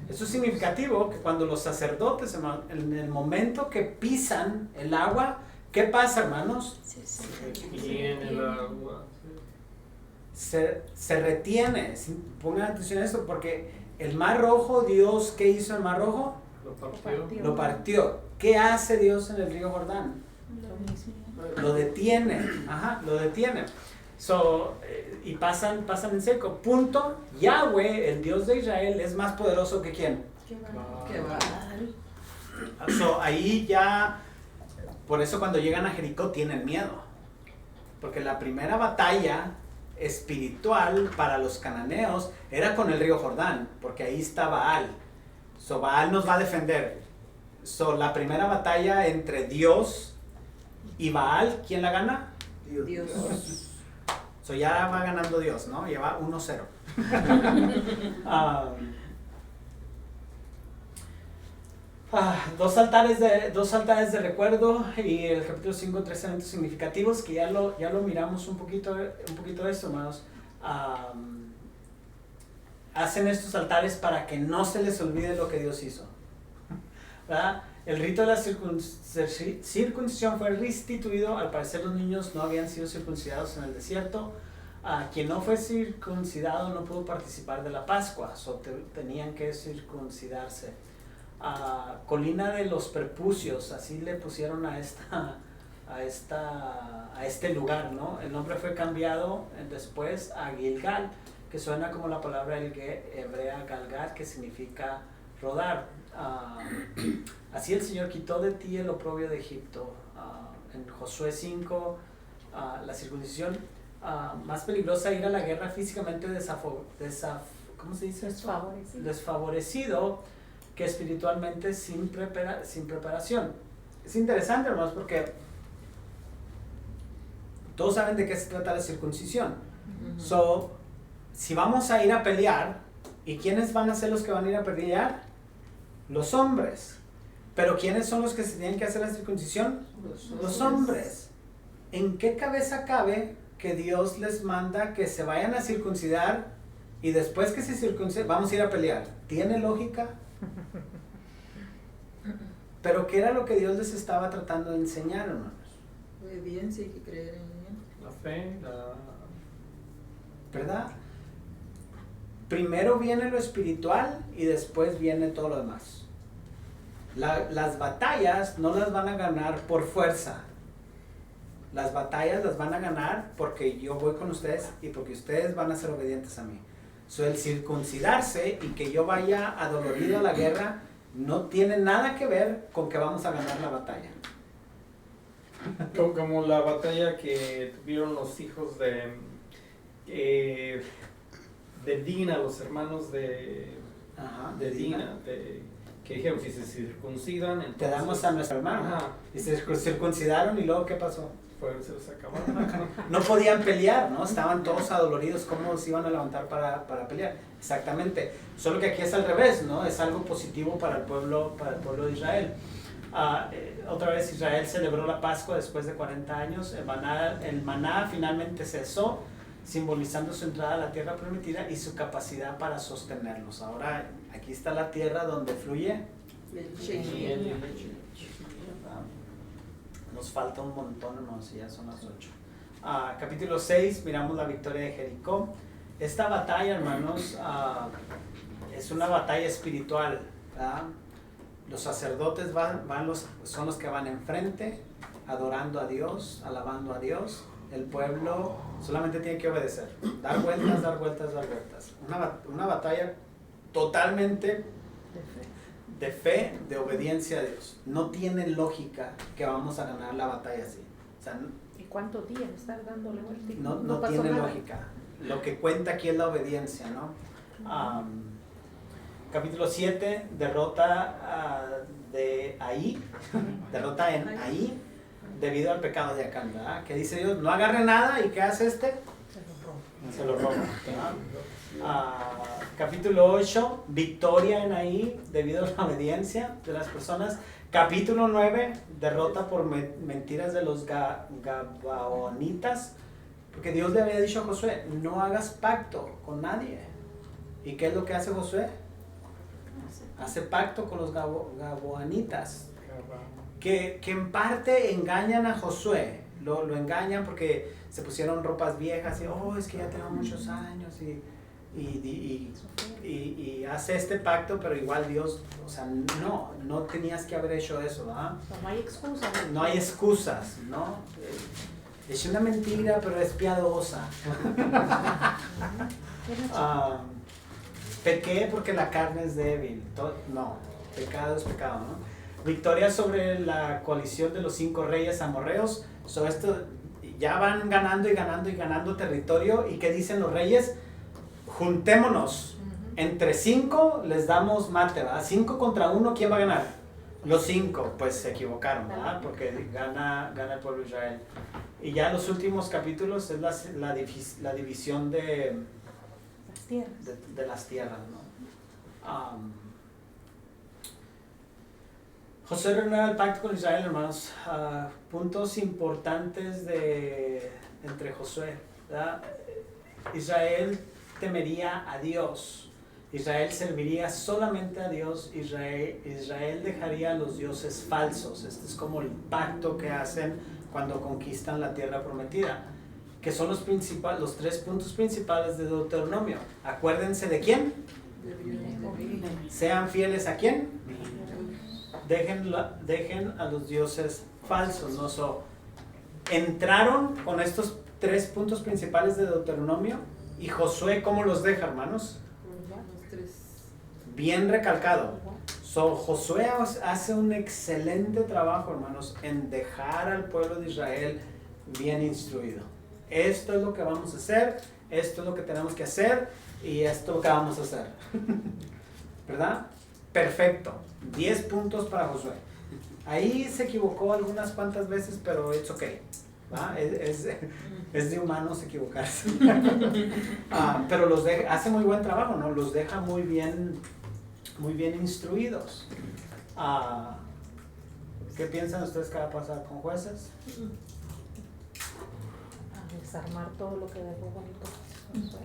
Eso es significativo, que cuando los sacerdotes, hermanos, en el momento que pisan el agua, ¿qué pasa, hermanos? Bien el agua. Se retiene. Pongan atención a esto, porque el Mar Rojo, Dios, ¿qué hizo el Mar Rojo? Lo partió. ¿Qué hace Dios en el río Jordán? Lo detiene. Lo detiene. Y pasan en seco. Punto. Yahweh, el Dios de Israel, es más poderoso que ¿quién? Que va. Ahí ya, por eso cuando llegan a Jericó tienen miedo. Porque la primera batalla espiritual para los cananeos era con el río Jordán, porque ahí está Baal. Baal nos va a defender. La primera batalla entre Dios y Baal, ¿quién la gana? Dios. Ya va ganando Dios, ¿no? Ya va 1-0. Dos altares de recuerdo y el capítulo 5, 3 eventos significativos que ya lo miramos un poquito de esto, hermanos. Hacen estos altares para que no se les olvide lo que Dios hizo, ¿verdad? El rito de la circuncisión fue restituido. Al parecer los niños no habían sido circuncidados en el desierto. Quien no fue circuncidado no pudo participar de la Pascua, tenían que circuncidarse. Colina de los prepucios, así le pusieron a este lugar, ¿no? El nombre fue cambiado después a Gilgal, que suena como la palabra hebrea Galgal, que significa rodar. Así el Señor quitó de ti el oprobio de Egipto. En Josué 5, la circuncisión más peligrosa, ir a la guerra físicamente ¿cómo se dice esto? Desfavorecido que espiritualmente sin preparación. Es interesante, hermanos, porque todos saben de qué se trata la circuncisión. Si vamos a ir a pelear, ¿y quiénes van a ser los que van a ir a pelear? Los hombres. Pero ¿quiénes son los que se tienen que hacer la circuncisión? Los hombres. ¿En qué cabeza cabe que Dios les manda que se vayan a circuncidar y después que se circunciden vamos a ir a pelear? ¿Tiene lógica? Pero ¿qué era lo que Dios les estaba tratando de enseñar, hermanos? Obediencia, hay que creer en Él. La fe, ¿verdad? Primero viene lo espiritual y después viene todo lo demás. Las batallas no las van a ganar por fuerza. Las batallas las van a ganar porque yo voy con ustedes y porque ustedes van a ser obedientes a mí. El circuncidarse y que yo vaya adolorido a la guerra no tiene nada que ver con que vamos a ganar la batalla. Como la batalla que tuvieron los hijos de Dina, los hermanos de Dina, que dijeron, si se circuncidan, entonces te damos a nuestra hermana. Y se circuncidaron y luego ¿qué pasó? Se los acabaron. No podían pelear, ¿no? Estaban todos adoloridos. ¿Cómo se iban a levantar para pelear? Exactamente. Solo que aquí es al revés, ¿no? Es algo positivo para el pueblo de Israel. Otra vez Israel celebró la Pascua después de 40 años. El maná finalmente cesó, simbolizando su entrada a la tierra prometida y su capacidad para sostenerlos. Ahora aquí está la tierra donde fluye leche. Nos falta un montón, hermanos, ya son las 8. Capítulo 6, miramos la victoria de Jericó. Esta batalla, hermanos, es una batalla espiritual, ¿verdad? Los sacerdotes son los que van enfrente, adorando a Dios, alabando a Dios. El pueblo solamente tiene que obedecer, dar vueltas. Una batalla totalmente de fe, de obediencia a Dios. No tiene lógica que vamos a ganar la batalla así. O sea, ¿y cuántos días estar dándole vuelta? No tiene lógica. Lo que cuenta aquí es la obediencia, ¿no? Capítulo 7, derrota de Ahí, derrota en Ahí, debido al pecado de Acán, ¿verdad? Que dice Dios, no agarre nada, ¿y qué hace este? Se lo roba. Capítulo 8, victoria en Ahí, debido a la obediencia de las personas. Capítulo 9, derrota por mentiras de los Gabaonitas, porque Dios le había dicho a Josué, no hagas pacto con nadie. ¿Y qué es lo que hace Josué? Hace pacto con los Gabaonitas, que en parte engañan a Josué. Lo engañan porque se pusieron ropas viejas y, es que ya tengo muchos años y hace este pacto, pero igual Dios, o sea, no tenías que haber hecho eso, ¿verdad? No hay excusas. No hay excusas, ¿no? Es una mentira, pero es piadosa. Pequé porque la carne es débil. No, pecado es pecado, ¿no? Victoria sobre la coalición de los 5 reyes amorreos. Esto ya van ganando y ganando y ganando territorio. ¿Y qué dicen los reyes? Juntémonos. Entre 5 les damos mate, ¿verdad? 5 contra 1, ¿quién va a ganar? Los 5. Pues se equivocaron, ¿verdad? Porque gana el pueblo de Israel. Y ya los últimos capítulos es la división de las tierras, ¿no? Josué renueva el pacto con Israel, hermanos. Puntos importantes entre Josué, ¿verdad? Israel temería a Dios. Israel serviría solamente a Dios. Israel dejaría a los dioses falsos. Este es como el pacto que hacen cuando conquistan la tierra prometida, que son los 3 puntos principales de Deuteronomio. Acuérdense de quién. Sean fieles a quién. Dejen a los dioses falsos, ¿no? Entraron con estos 3 puntos principales de Deuteronomio. Y Josué, ¿cómo los deja, hermanos? Bien recalcado. Josué hace un excelente trabajo, hermanos, en dejar al pueblo de Israel bien instruido. Esto es lo que vamos a hacer, esto es lo que tenemos que hacer y esto es lo que vamos a hacer. ¿Verdad? Perfecto. 10 puntos para Josué. Ahí se equivocó algunas cuantas veces, pero it's okay. ¿Va? Es de humanos equivocarse. Pero hace muy buen trabajo, ¿no? Los deja muy bien instruidos. ¿Qué piensan ustedes que va a pasar con jueces? A desarmar todo lo que dejó bonito Josué.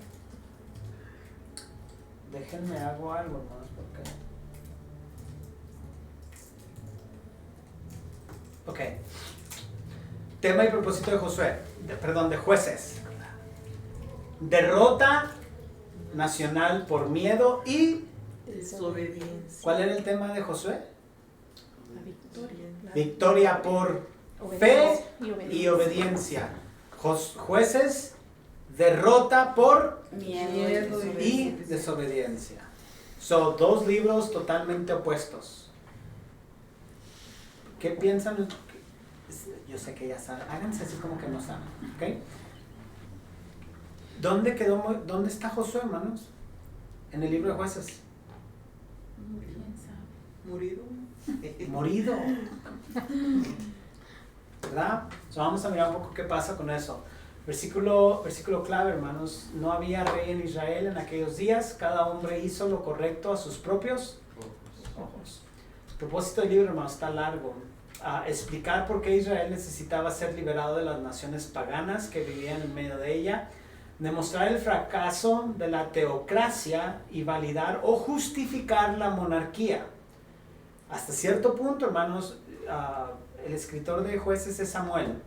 Déjenme hago algo, hermanos, porque... Ok. Tema y propósito de Josué. De jueces. Derrota nacional por miedo y desobediencia. ¿Cuál era el tema de Josué? La victoria. Victoria por fe y obediencia. Jueces, derrota por Miedo y desobediencia. Son 2 libros totalmente opuestos. ¿Qué piensan? Yo sé que ya saben. Háganse así como que no saben. ¿Okay? ¿Dónde está Josué, hermanos? En el libro de Jueces. Morido. ¿Verdad? Vamos a mirar un poco qué pasa con eso. Versículo clave, hermanos. No había rey en Israel en aquellos días. Cada hombre hizo lo correcto a sus propios ojos. El propósito del libro, hermanos, está largo. Explicar por qué Israel necesitaba ser liberado de las naciones paganas que vivían en medio de ella. Demostrar el fracaso de la teocracia y validar o justificar la monarquía. Hasta cierto punto, hermanos, el escritor de Jueces es Samuel.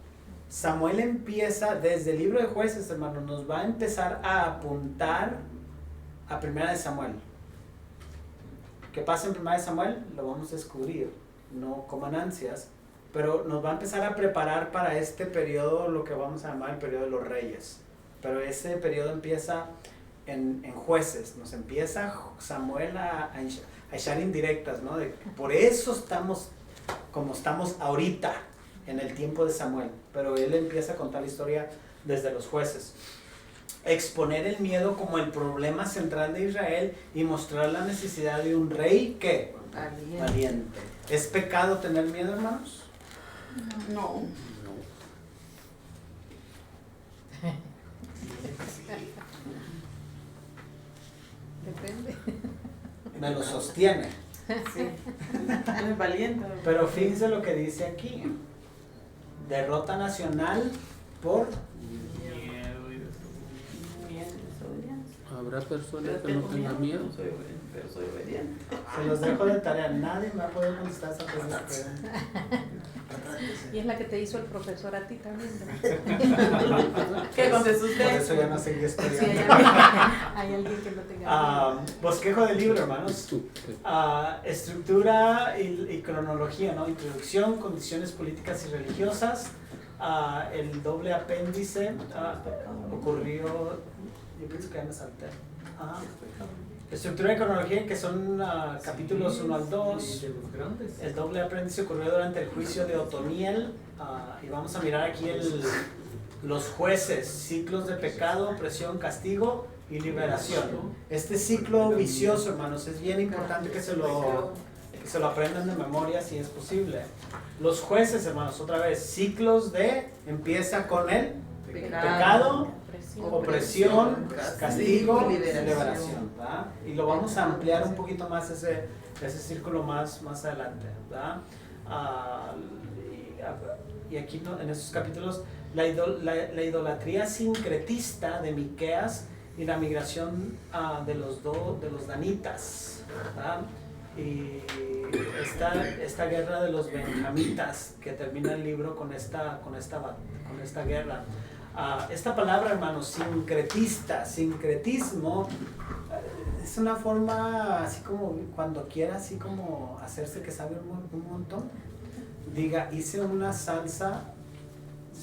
Samuel empieza desde el libro de Jueces, hermanos, nos va a empezar a apuntar a Primera de Samuel. ¿Qué pasa en Primera de Samuel? Lo vamos a descubrir, no coman ansias, pero nos va a empezar a preparar para este periodo, lo que vamos a llamar el periodo de los reyes. Pero ese periodo empieza en Jueces, nos empieza Samuel a echar indirectas, ¿no? Por eso estamos como estamos ahorita en el tiempo de Samuel, pero él empieza a contar la historia desde los Jueces. Exponer el miedo como el problema central de Israel y mostrar la necesidad de un rey que valiente. ¿Es pecado tener miedo, hermanos? No. Depende. Me lo sostiene. Sí. Es valiente. Pero fíjense lo que dice aquí. Derrota nacional por... Habrá personas que no tengan miedo. Pero soy obediente. Se los dejo de tarea. Nadie me va a poder contestar esa pregunta. Y es la que te hizo el profesor a ti también, ¿verdad? ¿Qué contestó Por usted? eso ya no seguí Sí, estudiando. hay alguien que no tenga miedo. Bosquejo del libro, hermanos. Estructura y cronología, ¿no? Introducción, condiciones políticas y religiosas. El doble apéndice ocurrió, yo pienso que ya me salté. Estructura de cronología, que son capítulos 1 al 2. El doble apéndice ocurrió durante el juicio de Otoniel. Y vamos a mirar aquí los jueces, ciclos de pecado, opresión, castigo y liberación. Este ciclo vicioso, hermanos, es bien importante que se lo aprendan de memoria si es posible. Los jueces, hermanos, otra vez, ciclos empieza con el pecado, opresión, castigo y liberación, ¿verdad? Y lo vamos a ampliar un poquito más ese círculo más adelante, ¿verdad? Y aquí en estos capítulos la idolatría sincretista de Miqueas y la migración de los danitas, ¿verdad? Y esta guerra de los benjamitas que termina el libro con esta guerra. Esta palabra, hermanos, sincretismo, es una forma así como cuando quiera así como hacerse que sabe un montón. Diga, hice una salsa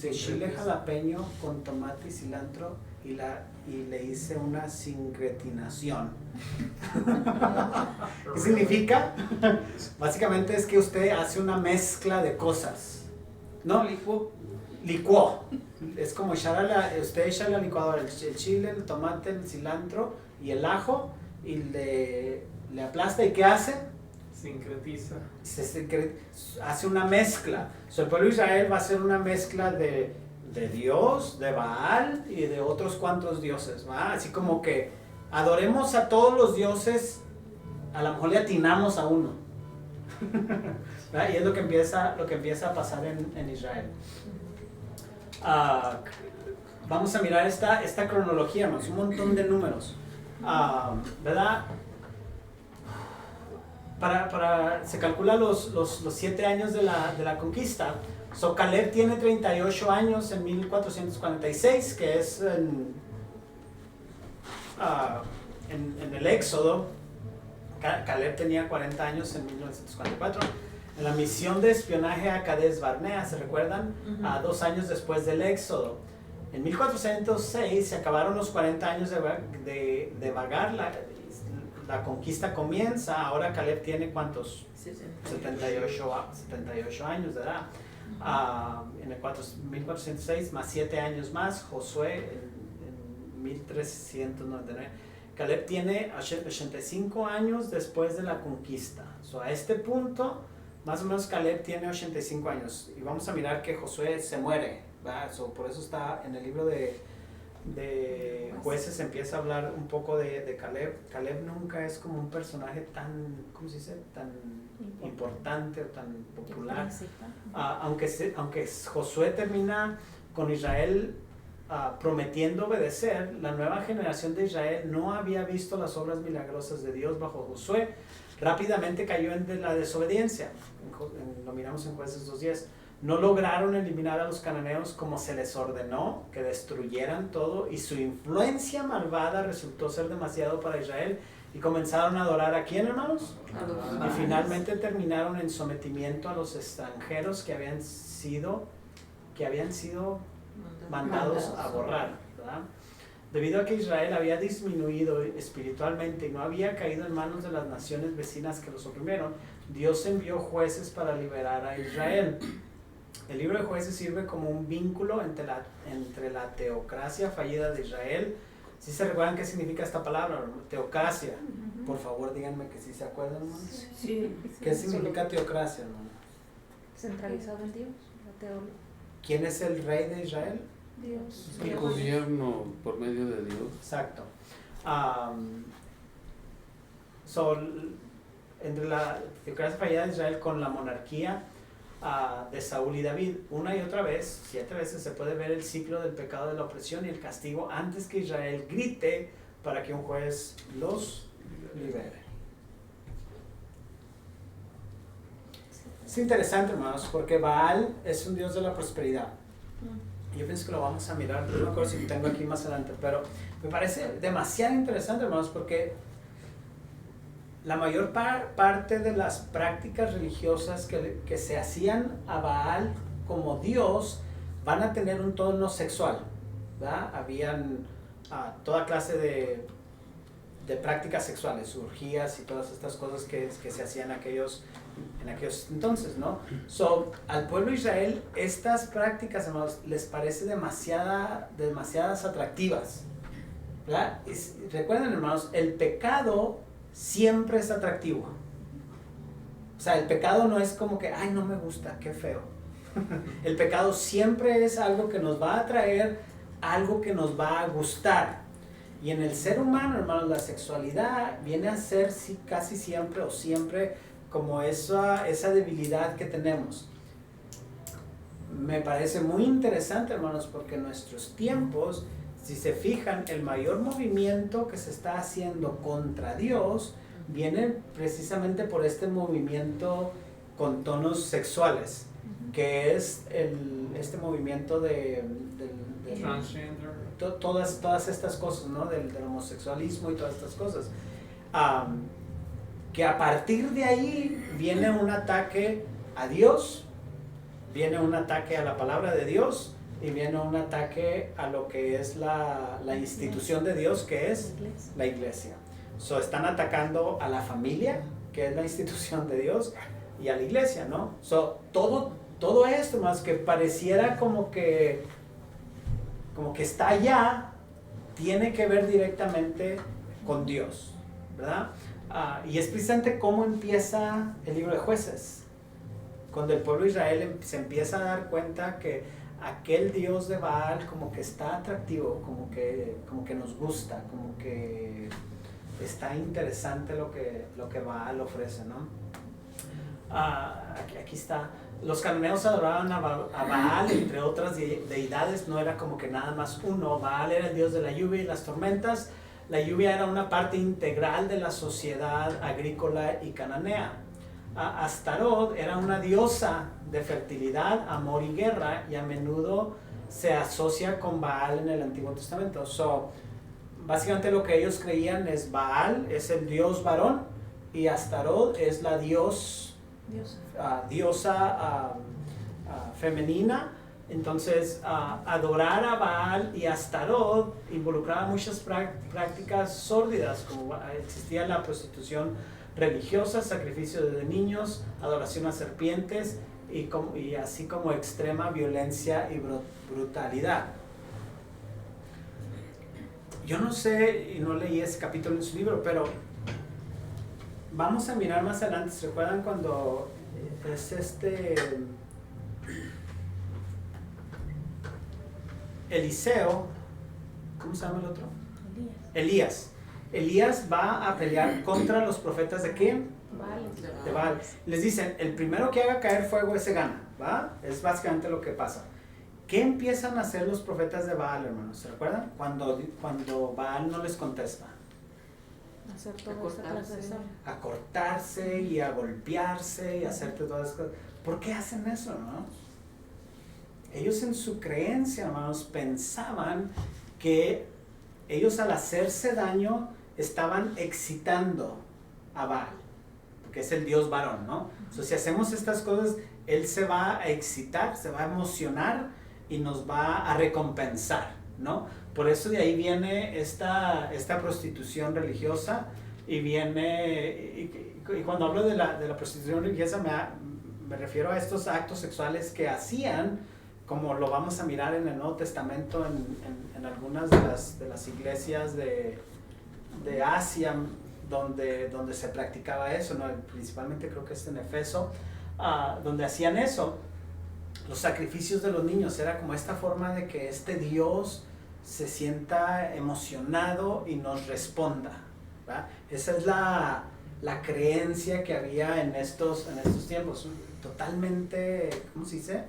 de chile jalapeño con tomate y cilantro y le hice una sincretinación. ¿Qué significa? Básicamente es que usted hace una mezcla de cosas. ¿No? Licuó. Es como usted echa a la licuadora el chile, el tomate, el cilantro y el ajo y le aplasta. ¿Y qué hace? Sincretiza. Hace una mezcla. El pueblo de Israel va a hacer una mezcla de Dios, de Baal y de otros cuantos dioses, ¿va? Así como que adoremos a todos los dioses, a lo mejor le atinamos a uno. ¿Va? Y es lo que empieza a pasar en Israel. Vamos a mirar esta cronología, hermanos, un montón de números, ¿verdad? Se calcula los 7 años de la conquista. Caleb tiene 38 años en 1446, que es en el Éxodo. Caleb tenía 40 años en 1944. En la misión de espionaje a Cades Barnea, ¿se recuerdan? 2 años después del Éxodo. En 1406 se acabaron los 40 años de vagar, la conquista comienza. Ahora Caleb tiene ¿cuántos? 78 años de edad. En el 1406 más 7 años más, Josué en 1399. Caleb tiene 85 años después de la conquista. A este punto, más o menos Caleb tiene 85 años. Y vamos a mirar que Josué se muere, ¿verdad? Por eso está en el libro de Jueces, empieza a hablar un poco de Caleb. Caleb nunca es como un personaje tan, ¿cómo se dice? Tan importante o tan popular. Aunque Josué termina con Israel prometiendo obedecer, la nueva generación de Israel no había visto las obras milagrosas de Dios bajo Josué. Rápidamente cayó en la desobediencia. Lo miramos en Jueces 2:10. No lograron eliminar a los cananeos como se les ordenó, que destruyeran todo, y su influencia malvada resultó ser demasiado para Israel, y comenzaron a adorar ¿a quién, hermanos? Y finalmente terminaron en sometimiento a los extranjeros que habían sido mandados a borrar, ¿verdad? Debido a que Israel había disminuido espiritualmente y no había caído en manos de las naciones vecinas que los oprimieron, Dios envió jueces para liberar a Israel. El libro de Jueces sirve como un vínculo entre la teocracia fallida de Israel. ¿Sí se recuerdan qué significa esta palabra? Teocracia. Por favor, díganme que sí se acuerdan, hermanos. Sí. ¿Qué significa teocracia, hermano? Centralizado en Dios, la teología. ¿Quién es el rey de Israel? Dios. El gobierno por medio de Dios. Exacto. Entre la teocracia fallida de Israel con la monarquía de Saúl y David, una y otra vez, 7 veces se puede ver el ciclo del pecado, de la opresión y el castigo antes que Israel grite para que un juez los libere. Es interesante, hermanos, porque Baal es un dios de la prosperidad. Yo pienso que lo vamos a mirar, no me acuerdo si lo tengo aquí más adelante, pero me parece demasiado interesante, hermanos, porque la mayor parte de las prácticas religiosas que se hacían a Baal como Dios van a tener un tono sexual, ¿verdad? Habían toda clase de prácticas sexuales, orgías y todas estas cosas que se hacían en aquellos entonces, ¿no? So, al pueblo de Israel estas prácticas, hermanos, les parece demasiadas atractivas, ¿verdad? Recuerden, hermanos, el pecado siempre es atractivo. O sea, el pecado no es como que, ay, no me gusta, qué feo. El pecado siempre es algo que nos va a atraer, algo que nos va a gustar. Y en el ser humano, hermanos, la sexualidad viene a ser casi siempre o siempre como esa debilidad que tenemos. Me parece muy interesante, hermanos, porque en nuestros tiempos, si se fijan, el mayor movimiento que se está haciendo contra Dios viene precisamente por este movimiento con tonos sexuales, que es este movimiento de Transgender. todas estas cosas, ¿no? Del homosexualismo y todas estas cosas. Que a partir de ahí viene un ataque a Dios, viene un ataque a la palabra de Dios y viene un ataque a lo que es la institución de Dios, que es la iglesia. So, están atacando a la familia, que es la institución de Dios, y a la iglesia, ¿no? So, todo esto más que pareciera como que está allá, tiene que ver directamente con Dios, ¿verdad? Y es precisamente cómo empieza el libro de Jueces, cuando el pueblo de Israel se empieza a dar cuenta que aquel Dios de Baal como que está atractivo, como que nos gusta, como que está interesante lo que Baal ofrece, ¿no? Aquí está. Los cananeos adoraban a Baal, entre otras deidades, no era como que nada más uno. Baal era el dios de la lluvia y las tormentas. La lluvia era una parte integral de la sociedad agrícola y cananea. Astarot era una diosa de fertilidad, amor y guerra, y a menudo se asocia con Baal en el Antiguo Testamento. So, básicamente lo que ellos creían es Baal es el dios varón y Astarot es la diosa femenina. Entonces, adorar a Baal y Astarot involucraba muchas prácticas sórdidas, como existía la prostitución religiosa, sacrificio de niños, adoración a serpientes y así como extrema violencia y brutalidad. Yo no sé, y no leí ese capítulo en su libro, pero vamos a mirar más adelante. ¿Se recuerdan cuando es Eliseo, ¿cómo se llama el otro? Elías va a pelear contra los profetas de quién? De Baal. Les dicen, el primero que haga caer fuego ese gana, ¿va? Es básicamente lo que pasa. ¿Qué empiezan a hacer los profetas de Baal, hermanos? ¿Se recuerdan? Cuando Baal no les contesta. A cortarse y a golpearse y a hacer todas esas cosas. ¿Por qué hacen eso, hermanos? Ellos en su creencia, hermanos, pensaban que ellos al hacerse daño estaban excitando a Baal, porque es el dios varón, ¿no? Entonces, si hacemos estas cosas, él se va a excitar, se va a emocionar y nos va a recompensar, ¿no? Por eso de ahí viene esta prostitución religiosa y cuando hablo de la prostitución religiosa me refiero a estos actos sexuales que hacían, como lo vamos a mirar en el Nuevo Testamento en algunas de las iglesias de Asia donde se practicaba eso, ¿no? Principalmente creo que es en Efeso, donde hacían eso. Los sacrificios de los niños era como esta forma de que este Dios se sienta emocionado y nos responda, ¿verdad? Esa es la creencia que había en estos tiempos, totalmente, ¿cómo se dice?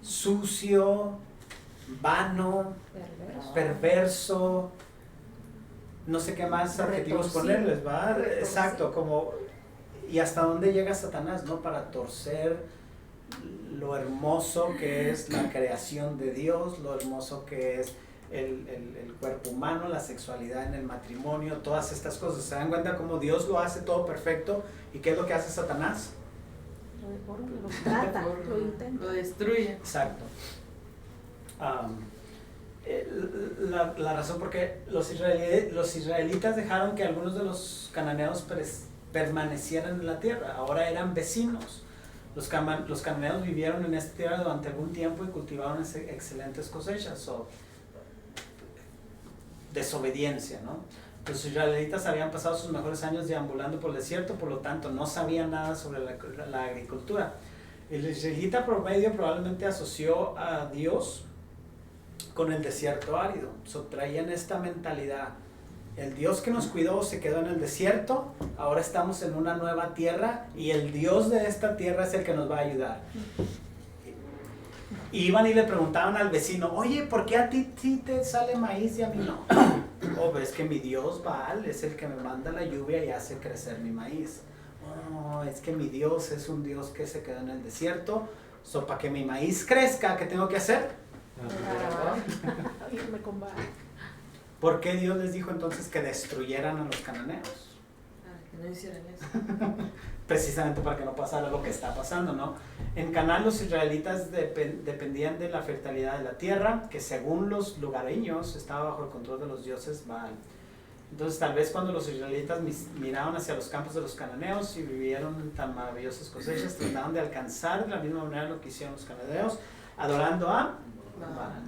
Sucio, vano, perverso, no sé qué más adjetivos ponerles, ¿va? Exacto, como, y hasta dónde llega Satanás, ¿no? Para torcer lo hermoso que es la creación de Dios, lo hermoso que es el cuerpo humano, la sexualidad en el matrimonio, todas estas cosas. ¿Se dan cuenta cómo Dios lo hace todo perfecto? ¿Y qué es lo que hace Satanás? Lo trata, lo intenta. Lo destruye. Exacto. La razón por qué los israelitas dejaron que algunos de los cananeos permanecieran en la tierra. Ahora eran vecinos. Los cananeos vivieron en esta tierra durante algún tiempo y cultivaron excelentes cosechas. Desobediencia, ¿no? Los israelitas habían pasado sus mejores años deambulando por el desierto, por lo tanto no sabían nada sobre la agricultura. El israelita promedio probablemente asoció a Dios con el desierto árido. Traían esta mentalidad: el Dios que nos cuidó se quedó en el desierto, ahora estamos en una nueva tierra y el Dios de esta tierra es el que nos va a ayudar. Iban y le preguntaban al vecino: oye, ¿por qué a ti sí te sale maíz y a mí no? Oh, es que mi Dios Baal es el que me manda la lluvia y hace crecer mi maíz. Oh, es que mi Dios es un Dios que se quedó en el desierto. Para que mi maíz crezca, ¿qué tengo que hacer? Irme con Baal. ¿Por qué Dios les dijo entonces que destruyeran a los cananeos? Que no hicieran eso. Precisamente para que no pasara lo que está pasando, ¿no? En Canaán los israelitas dependían de la fertilidad de la tierra, que según los lugareños estaba bajo el control de los dioses Baal. Entonces tal vez cuando los israelitas miraban hacia los campos de los cananeos y vivieron tan maravillosas cosechas, trataban de alcanzar de la misma manera lo que hicieron los cananeos, adorando a Baal.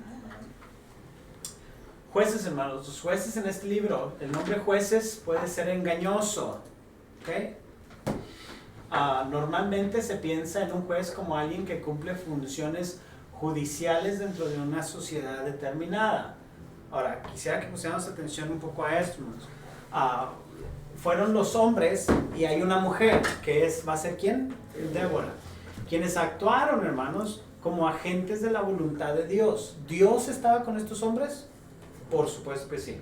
Jueces, hermanos, los jueces en este libro, el nombre jueces puede ser engañoso, ¿ok? Normalmente se piensa en un juez como alguien que cumple funciones judiciales dentro de una sociedad determinada. Ahora, quisiera que pusiéramos atención un poco a esto. Fueron los hombres y hay una mujer que va a ser ¿quién? Débora. Quienes actuaron, hermanos, como agentes de la voluntad de Dios. ¿Dios estaba con estos hombres? Por supuesto que sí.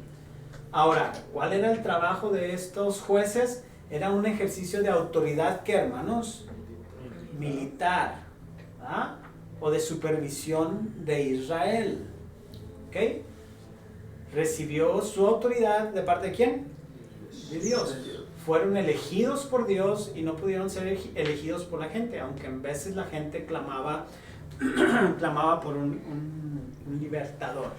Ahora, ¿cuál era el trabajo de estos jueces? Era un ejercicio de autoridad, ¿qué, hermanos? Militar, ¿ah? O de supervisión de Israel. ¿Ok? Recibió su autoridad ¿de parte de quién? De Dios. Fueron elegidos por Dios y no pudieron ser elegidos por la gente, aunque en veces la gente clamaba por un libertador.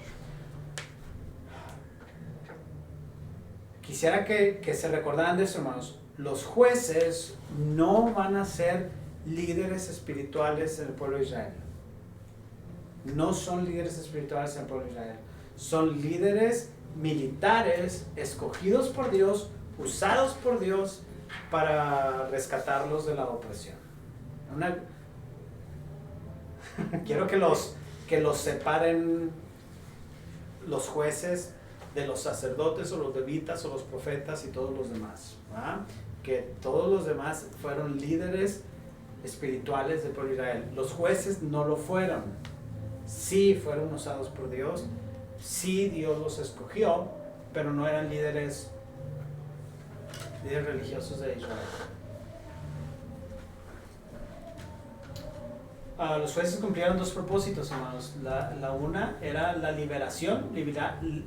Quisiera que se recordaran de eso, hermanos. Los jueces no van a ser líderes espirituales en el pueblo de Israel. No son líderes espirituales en el pueblo de Israel. Son líderes militares escogidos por Dios, usados por Dios para rescatarlos de la opresión. Quiero que los separen los jueces de los sacerdotes o los levitas o los profetas y todos los demás, ¿verdad? Que todos los demás fueron líderes espirituales del pueblo de Israel. Los jueces no lo fueron. Sí fueron usados por Dios, sí Dios los escogió, pero no eran líderes religiosos de Israel. Los jueces cumplieron dos propósitos, hermanos. La una era la liberación.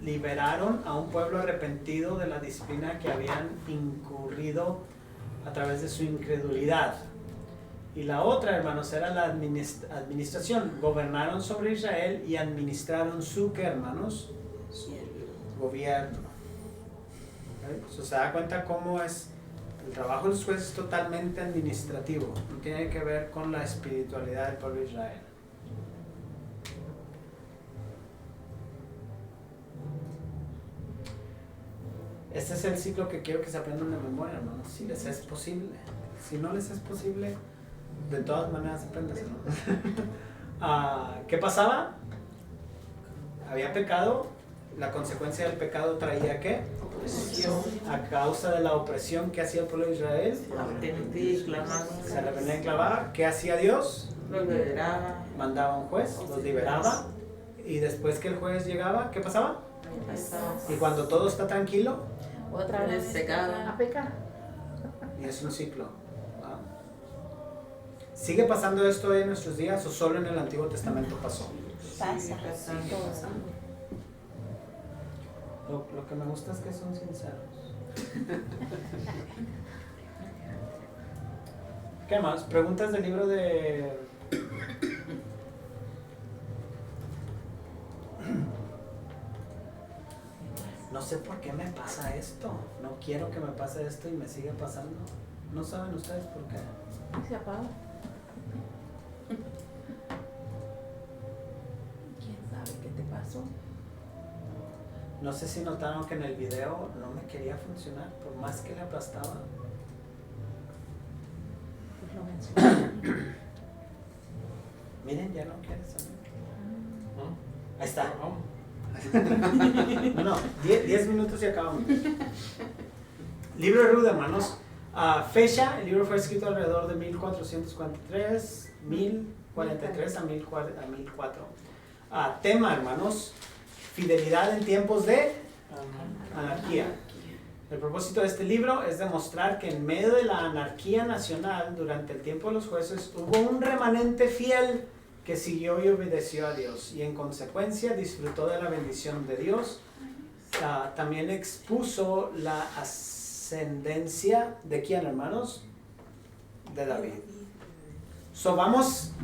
Liberaron a un pueblo arrepentido de la disciplina que habían incurrido a través de su incredulidad. Y la otra, hermanos, era la administración. Gobernaron sobre Israel y administraron su, ¿qué, hermanos? Gobierno. ¿Okay? ¿Se da cuenta cómo es? El trabajo de los jueces es totalmente administrativo, no tiene que ver con la espiritualidad del pueblo de Israel. Este es el ciclo que quiero que se aprendan de memoria, hermanos, si les es posible. Si no les es posible, de todas maneras apréndaselo. ¿Qué pasaba? Había pecado, la consecuencia del pecado traía ¿qué? Opresión. A causa de la opresión que hacía el pueblo de Israel, se arrepentía y clamaba. ¿Qué hacía Dios? Los liberaba. Mandaba un juez, los liberaba, y después que el juez llegaba, ¿qué pasaba? Y cuando todo está tranquilo, Otra vez a pecar. y es un ciclo. ¿Va? ¿Sigue pasando esto hoy en nuestros días o solo en el Antiguo Testamento pasó? Pasa. Lo que me gusta es que son sinceros. ¿Qué más? ¿Preguntas del libro de no sé por qué me pasa esto, no quiero que me pase esto y me sigue pasando. ¿No saben ustedes por qué? Y se apaga. ¿Quién sabe qué te pasó? No sé si notaron que en el video no me quería funcionar, por más que le aplastaba. Pues lo mencioné. Miren, ya no quiere salir. ¿No? Ahí está. Vamos. No, 10 minutos y acabamos. Libro de Ruth, hermanos. Fecha, el libro fue escrito alrededor de 1443, 1043 a 1004. Tema, hermanos, fidelidad en tiempos de anarquía. El propósito de este libro es demostrar que en medio de la anarquía nacional durante el tiempo de los jueces hubo un remanente fiel que siguió y obedeció a Dios y en consecuencia disfrutó de la bendición de Dios. También expuso la ascendencia de quién, hermanos, de David. So, vamos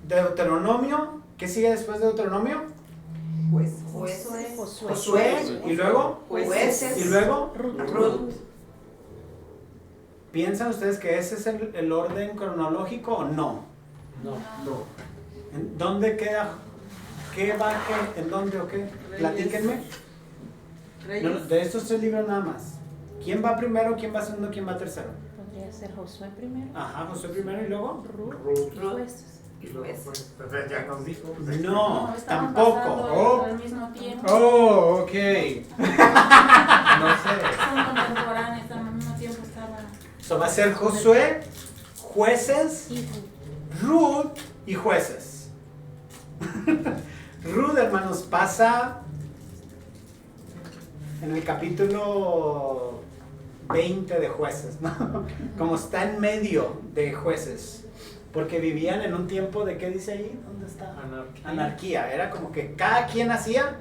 Deuteronomio. ¿Qué sigue después de Deuteronomio? Josué y luego Jueces. y luego Ruth. ¿Piensan ustedes que ese es el orden cronológico o no? No. ¿En dónde queda? ¿Qué va qué? ¿En dónde o qué? Platíquenme. No, de estos 3 libros nada más. ¿Quién va primero? ¿Quién va segundo? ¿Quién va tercero? Podría ser Josué primero. Ajá, Josué primero y luego. Ruth. Jueces. Y luego pues ya nos dijo. No, estaban tampoco. pasando al mismo tiempo. Oh, ok. No sé. Son contemporáneos, al mismo tiempo estaban. So va a ser Josué, Jueces, Y Ruth. Ruth y Jueces. Ruth, hermanos, pasa en el capítulo 20 de Jueces, ¿no? Como está en medio de Jueces, porque vivían en un tiempo de, ¿qué dice ahí? ¿Dónde está? Anarquía. Era como que cada quien hacía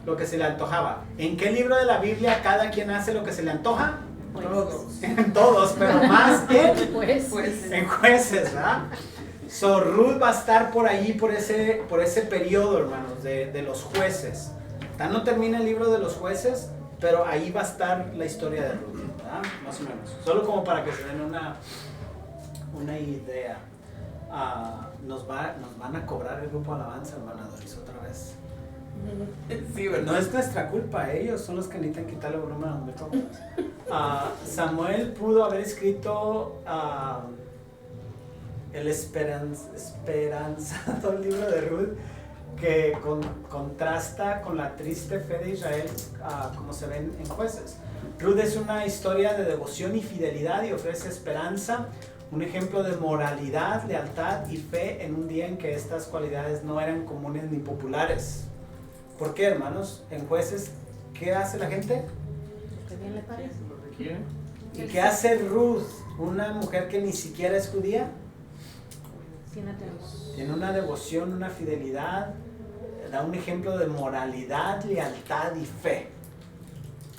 lo que se le antojaba. ¿En qué libro de la Biblia cada quien hace lo que se le antoja? Todos. En todos, pero más en Jueces. en Jueces, ¿verdad? So, Ruth va a estar por ahí, por ese periodo, hermanos, de los jueces. No termina el libro de los jueces, pero ahí va a estar la historia de Ruth, ¿verdad? Más o menos. Solo como para que se den una idea. Nos van a cobrar el grupo Alabanza, hermana Doris, otra vez. Sí, ¿verdad? No es nuestra culpa, ellos son los que necesitan quitarle volumen a los micrófonos. Samuel pudo haber escrito el esperanzado libro de Ruth, que contrasta con la triste fe de Israel, como se ven en Jueces. Ruth es una historia de devoción y fidelidad y ofrece esperanza, un ejemplo de moralidad, lealtad y fe en un día en que estas cualidades no eran comunes ni populares. ¿Por qué, hermanos? En Jueces, ¿qué hace la gente? ¿Qué bien le parece? ¿Y qué hace Ruth, una mujer que ni siquiera es judía? Tiene una devoción, una fidelidad, da un ejemplo de moralidad, lealtad y fe.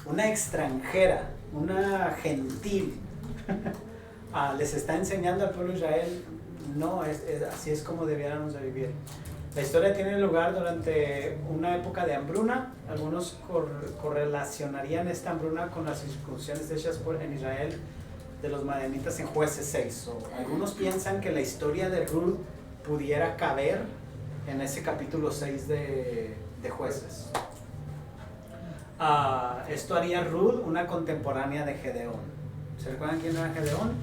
Una extranjera, una gentil, les está enseñando al pueblo de Israel, no, así es como debiéramos de vivir. La historia tiene lugar durante una época de hambruna. Algunos correlacionarían esta hambruna con las circunstancias hechas en Israel de los madianitas en Jueces 6. Algunos piensan que la historia de Ruth pudiera caber en ese capítulo 6 de Jueces. Esto haría Ruth una contemporánea de Gedeón. ¿Se recuerdan quién era Gedeón?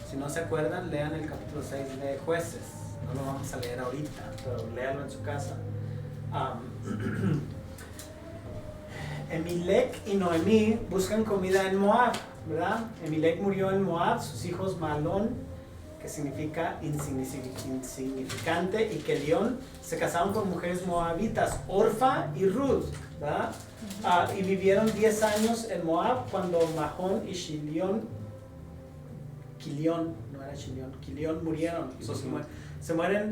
Si no se acuerdan, lean el capítulo 6 de Jueces. No lo vamos a leer ahorita, pero léalo en su casa. Emelec y Noemí buscan comida en Moab, ¿verdad? Emelec murió en Moab, sus hijos Malón, que significa insignificante, y Kelión se casaron con mujeres moabitas, Orfa y Ruth, ¿verdad? Y vivieron 10 años en Moab cuando Mahón y Kilión murieron. Se muere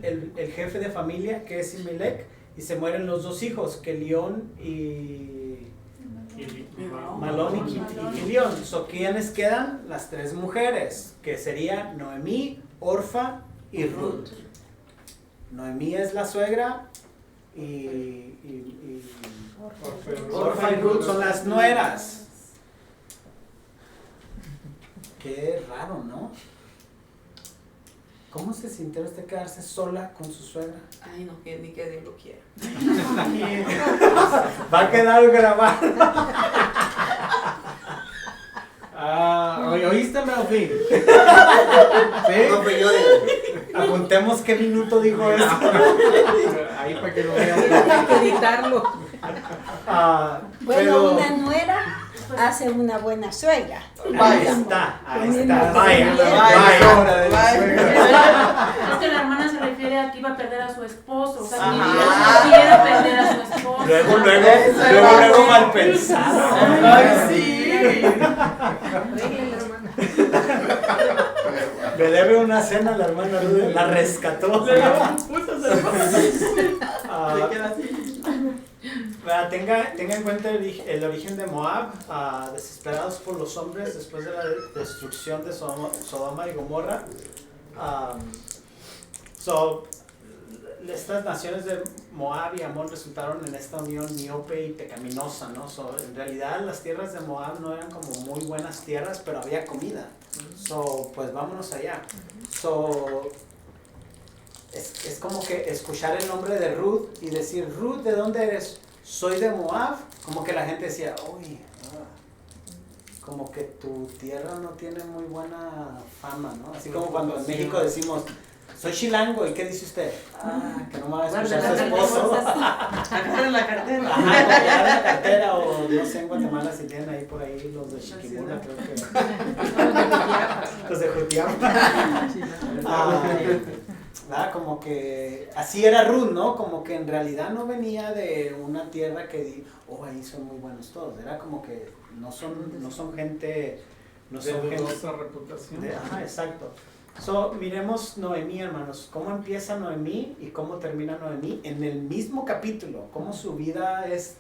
el jefe de familia, que es Emelec, y se mueren los 2 hijos, Kelión y Malón y Kilión. ¿Quiénes quedan? Las 3 mujeres, que serían Noemí, Orfa y Ruth. Noemí es la suegra, y Orfa. Orfa y Ruth son las nueras. Qué raro, ¿no? ¿Cómo se sintió usted quedarse sola con su suegra? Ay, no, que ni que Dios lo quiera. Va a quedar grabado. ¿Oíste, Melvin? ¿Sí? No, pero yo Apuntemos qué minuto dijo eso. Ahí para que lo vean. Hay que editarlo. Bueno, Pero una nuera hace una buena suegra. ahí está. Vaya, Vaya. Es que la hermana se refiere a que iba a perder a su esposo. O sea, que Ajá. Dios no quiere perder a su esposo. Luego mal pensado. Ay, sí. Arréglale, hermana. Me debe una cena la hermana Ruth, la rescató. Ah, tenga en cuenta el origen de Moab, desesperados por los hombres después de la destrucción de Sodoma y Gomorra. Estas naciones de Moab y Amón resultaron en esta unión miope y pecaminosa, ¿no? En realidad las tierras de Moab no eran como muy buenas tierras, pero había comida. Pues vámonos allá. Es como que escuchar el nombre de Ruth y decir, Ruth, ¿de dónde eres? Soy de Moab. Como que la gente decía, uy, como que tu tierra no tiene muy buena fama, ¿no? Así como cuando en México decimos, soy chilango, ¿y qué dice usted? Que no me va a escuchar su esposo. Agarren la cartera. Ajá, agarren la cartera, o no sé, en Guatemala si tienen ahí por ahí los de Chiquimula, creo que. Los de Jutiapa. ¿Verdad? Como que así era Ruth, ¿no? Como que en realidad no venía de una tierra que ahí son muy buenos todos. Era como que no son gente. No De son gente. dudosa reputación. Ajá, exacto. Miremos Noemí, hermanos, cómo empieza Noemí y cómo termina Noemí en el mismo capítulo, cómo su vida es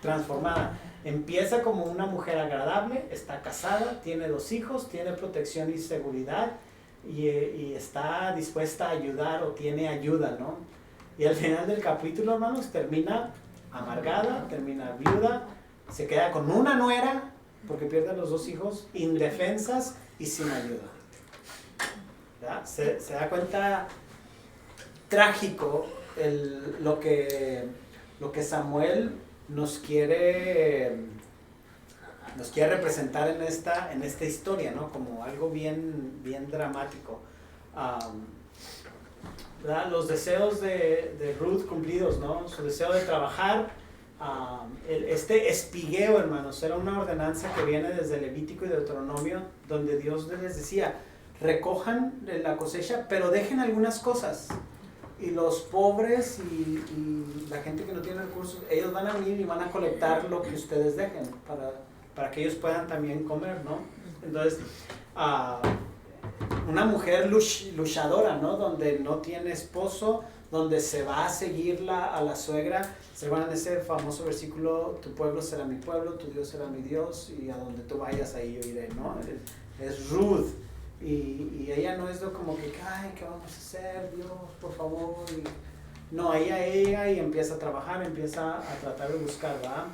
transformada. Empieza como una mujer agradable, está casada, tiene 2 hijos, tiene protección y seguridad y está dispuesta a ayudar o tiene ayuda, ¿no? Y al final del capítulo, hermanos, termina amargada, termina viuda, se queda con una nuera porque pierde a los 2 hijos, indefensas y sin ayuda. Se da cuenta trágico lo que Samuel nos quiere representar en esta historia, ¿no? Como algo bien dramático. Los deseos de Ruth cumplidos, ¿no? Su deseo de trabajar. Este espigueo, hermanos, era una ordenanza que viene desde Levítico y Deuteronomio, donde Dios les decía, recojan la cosecha, pero dejen algunas cosas. Y los pobres y la gente que no tiene recursos, ellos van a venir y van a colectar lo que ustedes dejen para que ellos puedan también comer, ¿no? Entonces, una mujer luchadora, ¿no? Donde no tiene esposo, donde se va a seguir a la suegra. Se van en ese famoso versículo, tu pueblo será mi pueblo, tu Dios será mi Dios, y a donde tú vayas ahí yo iré, ¿no? Es Ruth. Y ella no es como que, ay, ¿qué vamos a hacer? Dios, por favor. No, ella y empieza a trabajar, empieza a tratar de buscar, ¿verdad?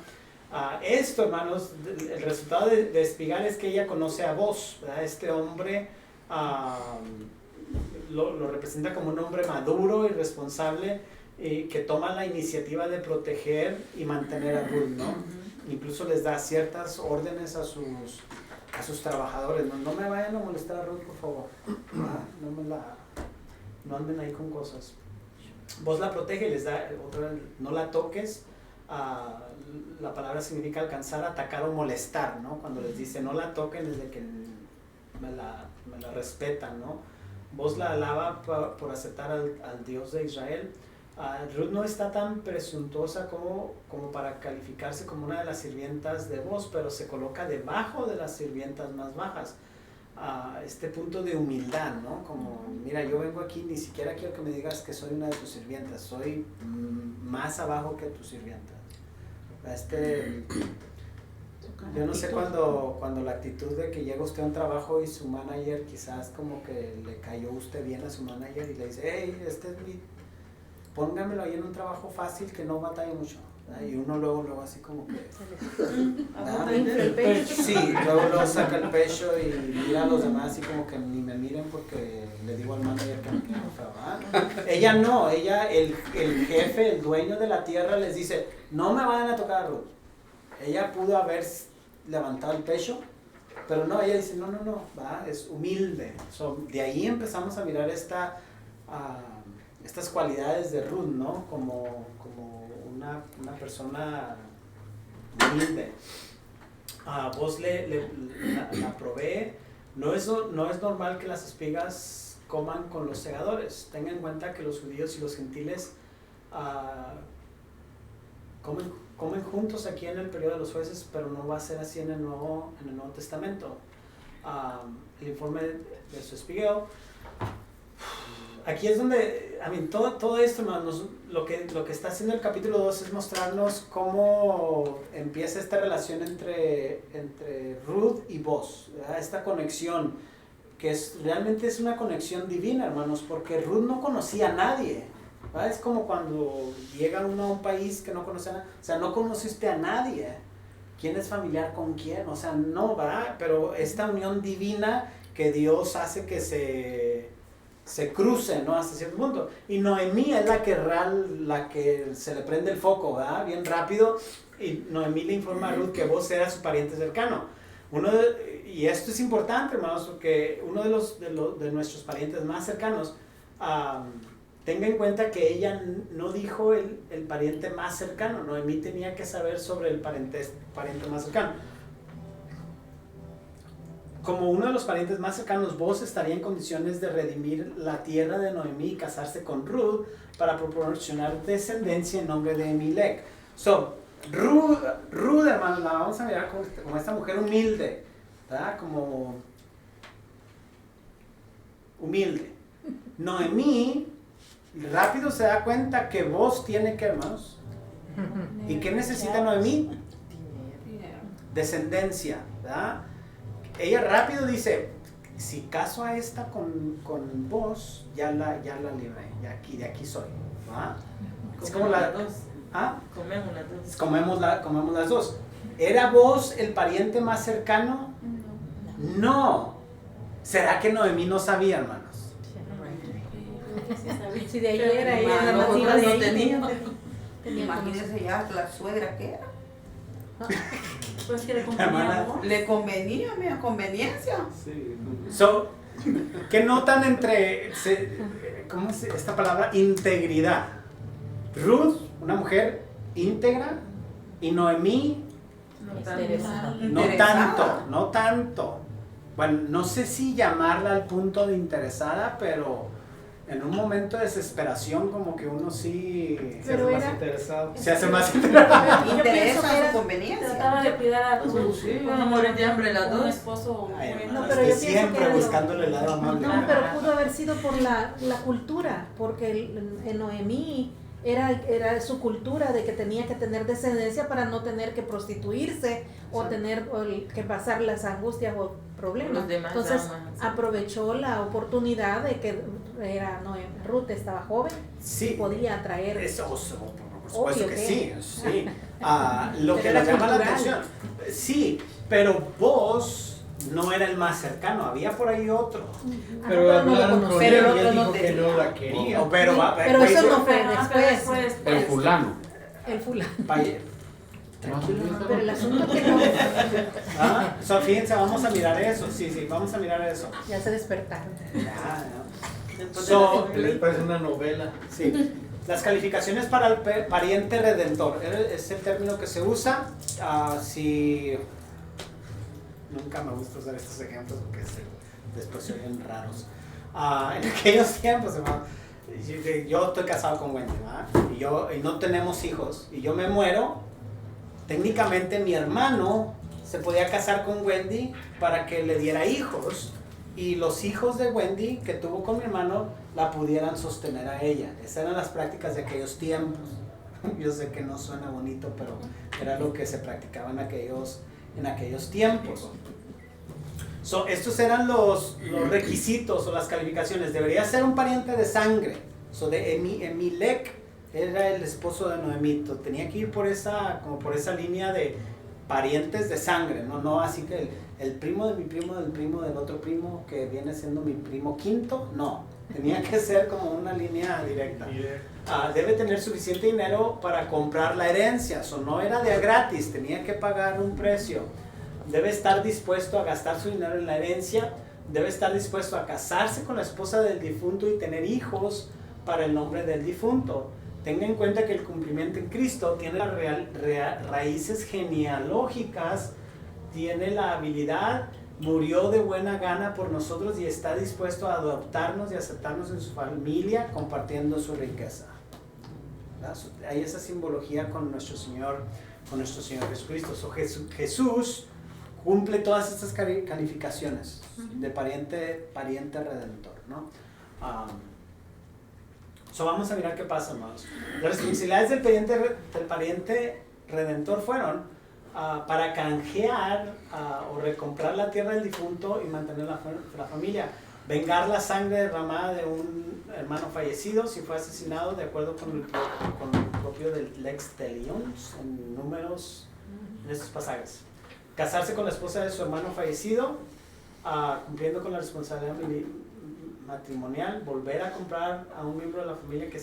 Esto, hermanos, el resultado de espigar es que ella conoce a Boz, ¿verdad? Este hombre lo representa como un hombre maduro y responsable que toma la iniciativa de proteger y mantener a Ruth, ¿no? Incluso les da ciertas órdenes a sus trabajadores, no me vayan a molestar a Ruth, por favor, no anden ahí con cosas. Vos la protege y les da no la toques. La palabra significa alcanzar, atacar o molestar, ¿no? Cuando les dice no la toquen es de que me la respetan, ¿no? Vos la alaba por aceptar al Dios de Israel. Ruth no está tan presuntuosa como para calificarse como una de las sirvientas de Boz, pero se coloca debajo de las sirvientas más bajas. Este punto de humildad, ¿no? Como, mira, yo vengo aquí, ni siquiera quiero que me digas que soy una de tus sirvientas, soy más abajo que tu sirvienta. Yo no sé cuando la actitud de que llega usted a un trabajo y su manager quizás como que le cayó usted bien a su manager y le dice, hey, póngamelo ahí en un trabajo fácil que no batalle mucho. ¿Verdad? Y uno luego así como que... ¿verdad? El pecho. Sí, luego saca el pecho y mira a los demás así como que ni me miren porque le digo al manager que me quiero trabajar. Ella no, el jefe, el dueño de la tierra les dice, no me van a tocar a Ruth. Ella pudo haber levantado el pecho, pero no, ella dice, no, ¿va? Es humilde. De ahí empezamos a mirar estas cualidades de Ruth, ¿no? Como una persona humilde. Vos la provee. No es normal que las espigas coman con los segadores. Tengan en cuenta que los judíos y los gentiles comen juntos aquí en el periodo de los jueces, pero no va a ser así en el Nuevo Testamento. El informe de su Spiegel. Aquí es donde, todo esto, hermanos, lo que está haciendo el capítulo 2 es mostrarnos cómo empieza esta relación entre Ruth y Boz, ¿verdad? Esta conexión, que realmente es una conexión divina, hermanos, porque Ruth no conocía a nadie, ¿verdad? Es como cuando llega uno a un país que no conoce a nadie, o sea, no conociste a nadie, ¿quién es familiar con quién? O sea, no, ¿verdad? Pero esta unión divina que Dios hace que se cruce, ¿no? Hasta cierto punto. Y Noemí es la que se le prende el foco, ¿verdad? Bien rápido. Y Noemí le informa a Ruth que Boz era su pariente cercano. Y esto es importante, hermanos, porque uno de nuestros parientes más cercanos, tenga en cuenta que ella no dijo el pariente más cercano. Noemí tenía que saber sobre el pariente más cercano. Como uno de los parientes más cercanos, Boz estaría en condiciones de redimir la tierra de Noemí y casarse con Ruth para proporcionar descendencia en nombre de Emelec. Ruth, hermanos, la vamos a mirar como esta mujer humilde, ¿verdad? Como humilde. Noemí rápido se da cuenta que Boz tiene que, hermanos. ¿Y qué necesita Noemí? Descendencia, ¿verdad? Ella rápido dice, si caso a esta con vos, ya la libré, de aquí soy, ¿verdad? Es como las dos. ¿Ah? Comemos las dos. ¿Era vos el pariente más cercano? No. ¿Será que Noemí no sabía, hermanos? Si de ahí era ella la nativa de ahí. Imagínense ya la suegra que era. Pues que le convenía, ¿no? Le convenía, mira, conveniencia. Sí. ¿Qué notan entre, cómo es esta palabra? Integridad. Ruth, una mujer íntegra, y Noemí, no tanto. Bueno, no sé si llamarla al punto de interesada, pero en un momento de desesperación como que uno sí Se hace más interesado. se hace más interesado. Interesa su conveniencia. Trataba de cuidar a tu Van a morir de hambre las un dos. esposo. Ay, pero yo pienso siempre que buscándole el lado amable. No, pero pudo haber sido por la cultura, porque en Noemí era su cultura de que tenía que tener descendencia para no tener que prostituirse o tener que pasar las angustias o problemas. Los demás Entonces aman, sí. aprovechó la oportunidad de que Ruth estaba joven Sí. y podía atraer. Eso, por supuesto Obvio que que. sí. Lo que Pero le era llama la cultural. atención. Sí, pero vos no era el más cercano, había por ahí otro. Pero no lo hablaron conocía. con Pero él el y otro él no dijo que tenía. no la quería. Pero eso no fue después. El fulano. El fulano. No, Pero el asunto que no, Fíjense, vamos a mirar eso. Sí, vamos a mirar eso. ya se despertaron. Les parece una novela. Sí. Las calificaciones para el pariente redentor es el término que se usa. Si nunca me gusta usar estos ejemplos porque después se oyen raros. En aquellos tiempos, hermano, yo estoy casado con Wendy, ¿verdad? Y no tenemos hijos, y yo me muero. Técnicamente mi hermano se podía casar con Wendy para que le diera hijos, y los hijos de Wendy que tuvo con mi hermano la pudieran sostener a ella. Esas eran las prácticas de aquellos tiempos. Yo sé que no suena bonito, pero era lo que se practicaba en aquellos tiempos. Estos eran los requisitos o las calificaciones. Debería ser un pariente de sangre. De Emelec era el esposo de Noemí. Tenía que ir por esa línea de parientes de sangre, no así que el primo de mi primo del primo del otro primo que viene siendo mi primo quinto, no. Tenía que ser como una línea directa. Debe tener suficiente dinero para comprar la herencia, no era de a gratis, tenía que pagar un precio. Debe estar dispuesto a gastar su dinero en la herencia, debe estar dispuesto a casarse con la esposa del difunto y tener hijos para el nombre del difunto. Tenga en cuenta que el cumplimiento en Cristo tiene las raíces genealógicas, tiene la habilidad, murió de buena gana por nosotros y está dispuesto a adoptarnos y aceptarnos en su familia compartiendo su riqueza. Hay esa simbología con nuestro Señor Jesucristo. Jesús cumple todas estas calificaciones de pariente redentor, ¿no? Vamos a mirar qué pasa, hermanos. Las responsabilidades del pariente redentor fueron para canjear o recomprar la tierra del difunto y mantener la familia, vengar la sangre derramada de un hermano fallecido si fue asesinado de acuerdo con el propio del Lex Talionis en Números, en estos pasajes, casarse con la esposa de su hermano fallecido, cumpliendo con la responsabilidad matrimonial, volver a comprar a un miembro de la familia que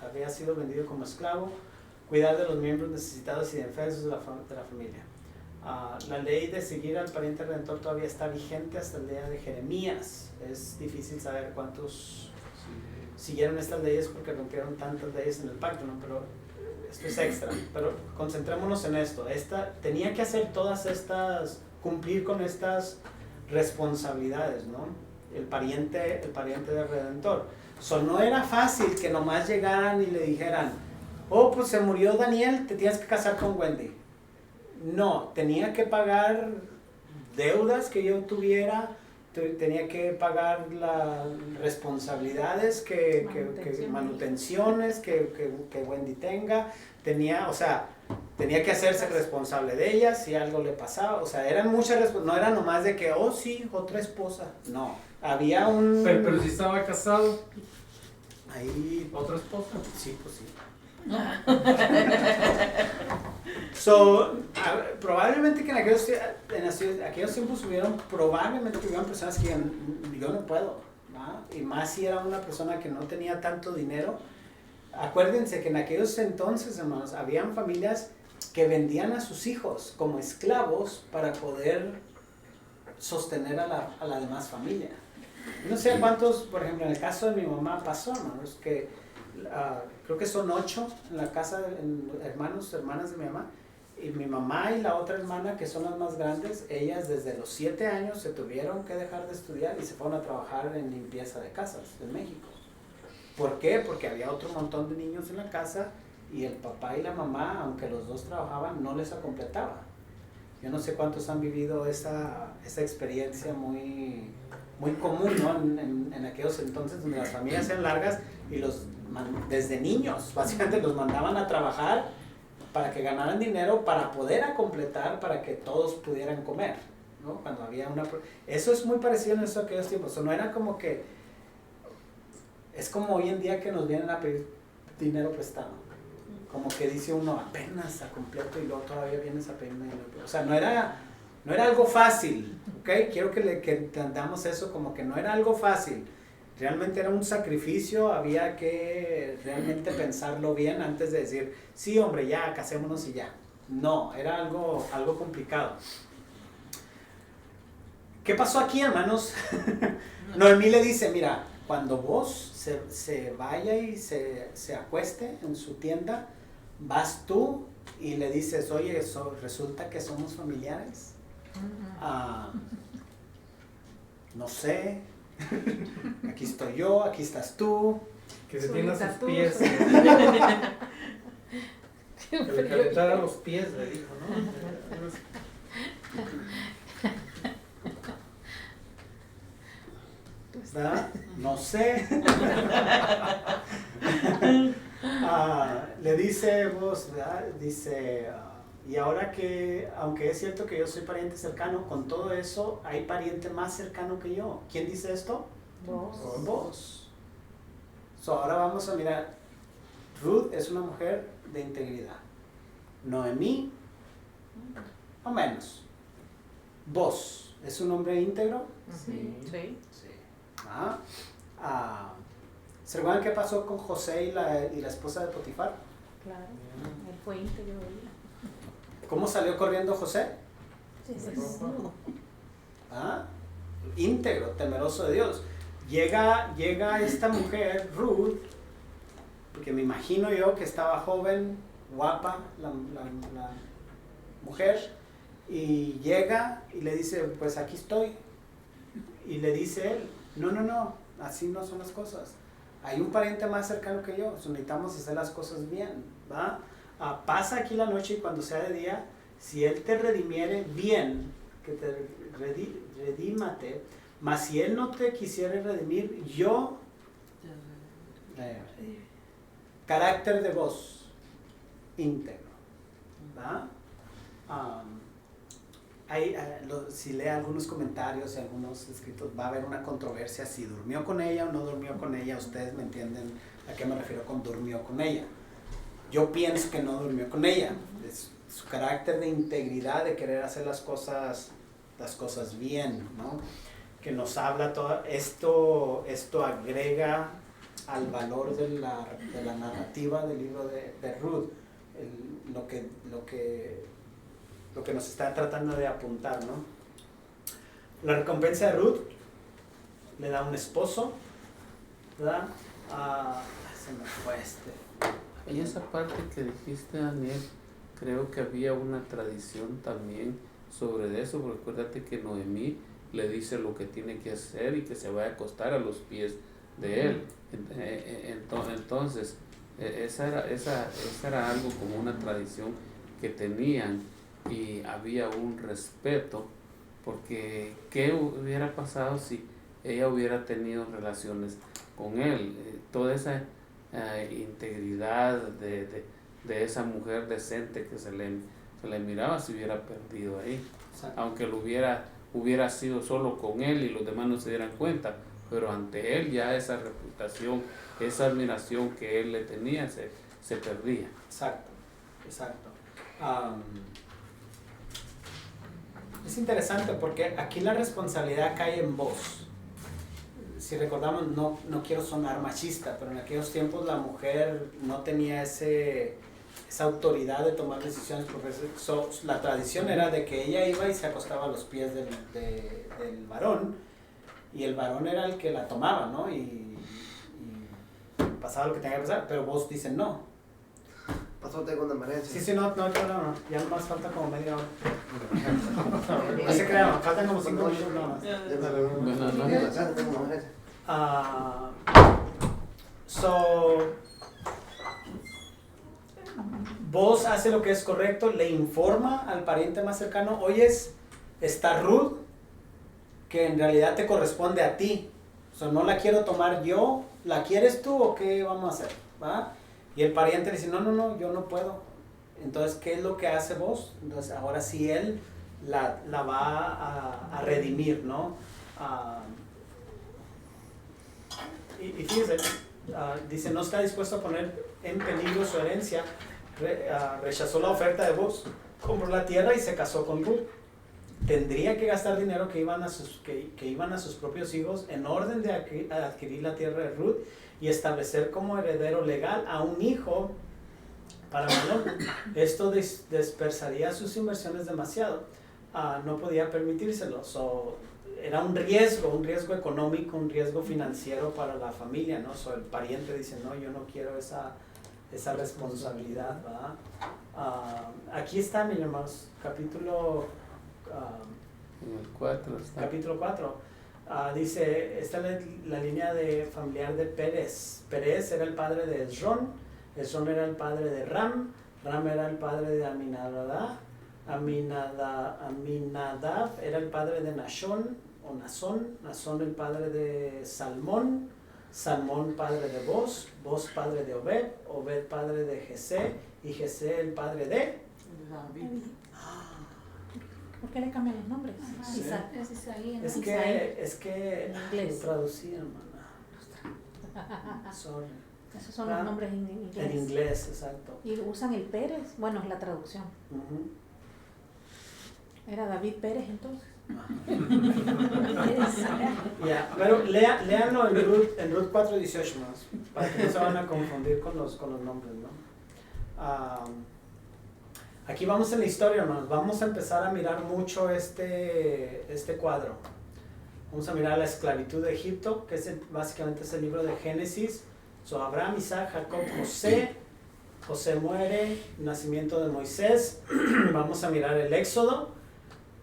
había sido vendido como esclavo, cuidar de los miembros necesitados y de enfermos de la familia. La ley de seguir al pariente redentor todavía está vigente hasta el día de Jeremías. Es difícil saber cuántos siguieron estas leyes porque rompieron tantas leyes en el pacto, ¿no? Pero esto es extra. Pero concentrémonos en esto. Tenía que hacer cumplir con estas responsabilidades, ¿no? El pariente del redentor. No era fácil que nomás llegaran y le dijeran, oh, pues se murió Daniel, te tienes que casar con Wendy. No, tenía que pagar deudas que yo tuviera, tenía que pagar las responsabilidades, manutenciones que Wendy tenga, tenía que hacerse responsable de ella si algo le pasaba, eran muchas no era nomás de que, oh sí, otra esposa, no, había un... Pero si estaba casado. Ahí... ¿Otra esposa? Sí, pues sí. Probablemente que en aquellos tiempos hubieron personas que yo no puedo, ¿no? Y más si era una persona que no tenía tanto dinero. Acuérdense que en aquellos entonces, hermanos, habían familias que vendían a sus hijos como esclavos para poder sostener a la demás familia. No sé cuántos, por ejemplo, en el caso de mi mamá pasó, hermanos, que creo que son 8 en la casa, hermanas de mi mamá, y mi mamá y la otra hermana, que son las más grandes, ellas desde los 7 años se tuvieron que dejar de estudiar y se fueron a trabajar en limpieza de casas en México. ¿Por qué? Porque había otro montón de niños en la casa y el papá y la mamá, aunque los dos trabajaban, no les acompletaba. Yo no sé cuántos han vivido esa experiencia muy común, ¿no? En aquellos entonces donde las familias eran largas y desde niños básicamente los mandaban a trabajar para que ganaran dinero para poder completar, para que todos pudieran comer, ¿no? Cuando había eso es muy parecido en aquellos tiempos. No era como que es como hoy en día que nos vienen a pedir dinero prestado, como que dice uno apenas a completo y luego todavía vienes a pedir dinero. No era algo fácil, ¿ok? Quiero que entendamos eso, como que no era algo fácil. Realmente era un sacrificio, había que realmente pensarlo bien antes de decir, sí, hombre, ya, casémonos y ya. No, era algo complicado. ¿Qué pasó aquí, hermanos? Noemí le dice, mira, cuando vos se vaya y se acueste en su tienda, vas tú y le dices, oye, resulta que somos familiares. No sé, aquí estoy yo, aquí estás tú. Que se tienda sus pies. Que le calentara los pies, le dijo, ¿no? ¿Verdad? No sé. Le dice vos, ¿verdad? Dice, y ahora que, aunque es cierto que yo soy pariente cercano, con todo eso hay pariente más cercano que yo. ¿Quién dice esto? Vos. Vos. Ahora vamos a mirar. Ruth es una mujer de integridad. Noemí, o menos. Vos, ¿es un hombre íntegro? Sí. Sí. Sí. ¿Se recuerdan qué pasó con José y la esposa de Potifar? Claro. Él fue íntegro. ¿Verdad? ¿Cómo salió corriendo José? Sí. Íntegro, temeroso de Dios. Llega esta mujer, Ruth, porque me imagino yo que estaba joven, guapa, la mujer, y llega y le dice, pues aquí estoy. Y le dice él, no, así no son las cosas. Hay un pariente más cercano que yo, necesitamos hacer las cosas bien, ¿va? Pasa aquí la noche y cuando sea de día, si él te redimiere bien, que te redímate, mas si él no te quisiera redimir, yo, carácter de vos, íntegro, ¿va? Si lee algunos comentarios y algunos escritos, va a haber una controversia si durmió con ella o no durmió con ella. Ustedes me entienden a qué me refiero con durmió con ella. Yo pienso que no durmió con ella. Es su carácter de integridad, de querer hacer las cosas bien, ¿no? Que nos habla todo esto agrega al valor de la narrativa del libro de Ruth, lo que nos está tratando de apuntar, ¿no? La recompensa de Ruth le da un esposo, ¿verdad? Se me fue En esa parte que dijiste, Daniel, creo que había una tradición también sobre eso, porque acuérdate que Noemí le dice lo que tiene que hacer y que se vaya a acostar a los pies de él. Entonces, esa era algo como una tradición que tenían y había un respeto, porque ¿qué hubiera pasado si ella hubiera tenido relaciones con él? Toda esa integridad de esa mujer decente que se le miraba se hubiera perdido ahí. Exacto. Aunque lo hubiera sido solo con él y los demás no se dieran cuenta, pero ante él ya esa reputación, esa admiración que él le tenía se perdía. Exacto. Es interesante porque aquí la responsabilidad cae en vos. Si recordamos, no quiero sonar machista, pero en aquellos tiempos la mujer no tenía esa autoridad de tomar decisiones, porque la tradición era de que ella iba y se acostaba a los pies del varón, y el varón era el que la tomaba, ¿no? Y pasaba lo que tenía que pasar, pero vos dices no. Pasó con emergencia. Sí, no, ya más falta como media hora. No se crean, faltan como 5 minutos nada más. Vos hace lo que es correcto, le informa al pariente más cercano, oyes, está Ruth, que en realidad te corresponde a ti. No la quiero tomar yo, ¿la quieres tú o qué vamos a hacer? ¿Va? Y el pariente le dice, no, yo no puedo. Entonces, ¿qué es lo que hace vos? Entonces, ahora sí él la va a redimir, ¿no? Y fíjense, dice, no está dispuesto a poner en peligro su herencia, rechazó la oferta de vos, compró la tierra y se casó con Ruth. Tendría que gastar dinero que iban a sus propios hijos en orden de adquirir la tierra de Ruth y establecer como heredero legal a un hijo para Malón. Esto dispersaría sus inversiones demasiado. No podía permitírselo. Era un riesgo económico, un riesgo financiero para la familia, ¿no? El pariente dice, no, yo no quiero esa responsabilidad, ¿verdad? Aquí está, mis hermanos, capítulo 4. Capítulo 4. Dice, esta es la línea familiar de Pérez. Pérez era el padre de Esrón. Esrón era el padre de Ram. Ram era el padre de Aminadab. Aminadab era el padre de Nashón o Nasón. Nasón el padre de Salmón. Salmón padre de Boz. Boz padre de Obed. Obed padre de Jesé. Y Jesé el padre de David. ¿Por qué le cambian los nombres? Sí. Es Isaí, ¿no? Es que en inglés. lo traducí, hermana. Sorry. Esos son los nombres en inglés. En inglés, exacto. Y usan el Pérez, bueno, es la traducción. Ujú. Era David Pérez entonces. Ya, pero léanlo en Ruth 4:18 más, para que no se van a confundir con los nombres, ¿no? Aquí vamos en la historia, hermanos. Vamos a empezar a mirar mucho este cuadro. Vamos a mirar la esclavitud de Egipto, que básicamente es el libro de Génesis. So, Abraham, Isaac, Jacob, José muere, nacimiento de Moisés. Vamos a mirar el Éxodo,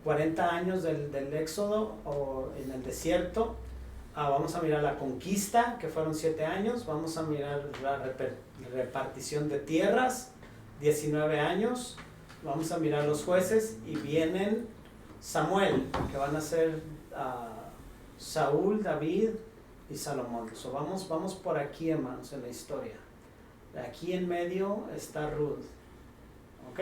40 años del Éxodo o en el desierto. Vamos a mirar la conquista, que fueron 7 años. Vamos a mirar la repartición de tierras, 19 años. Vamos a mirar los jueces y vienen Samuel, que van a ser Saúl, David y Salomón. So, vamos por aquí, hermanos, en la historia. Aquí en medio está Ruth. ¿Ok?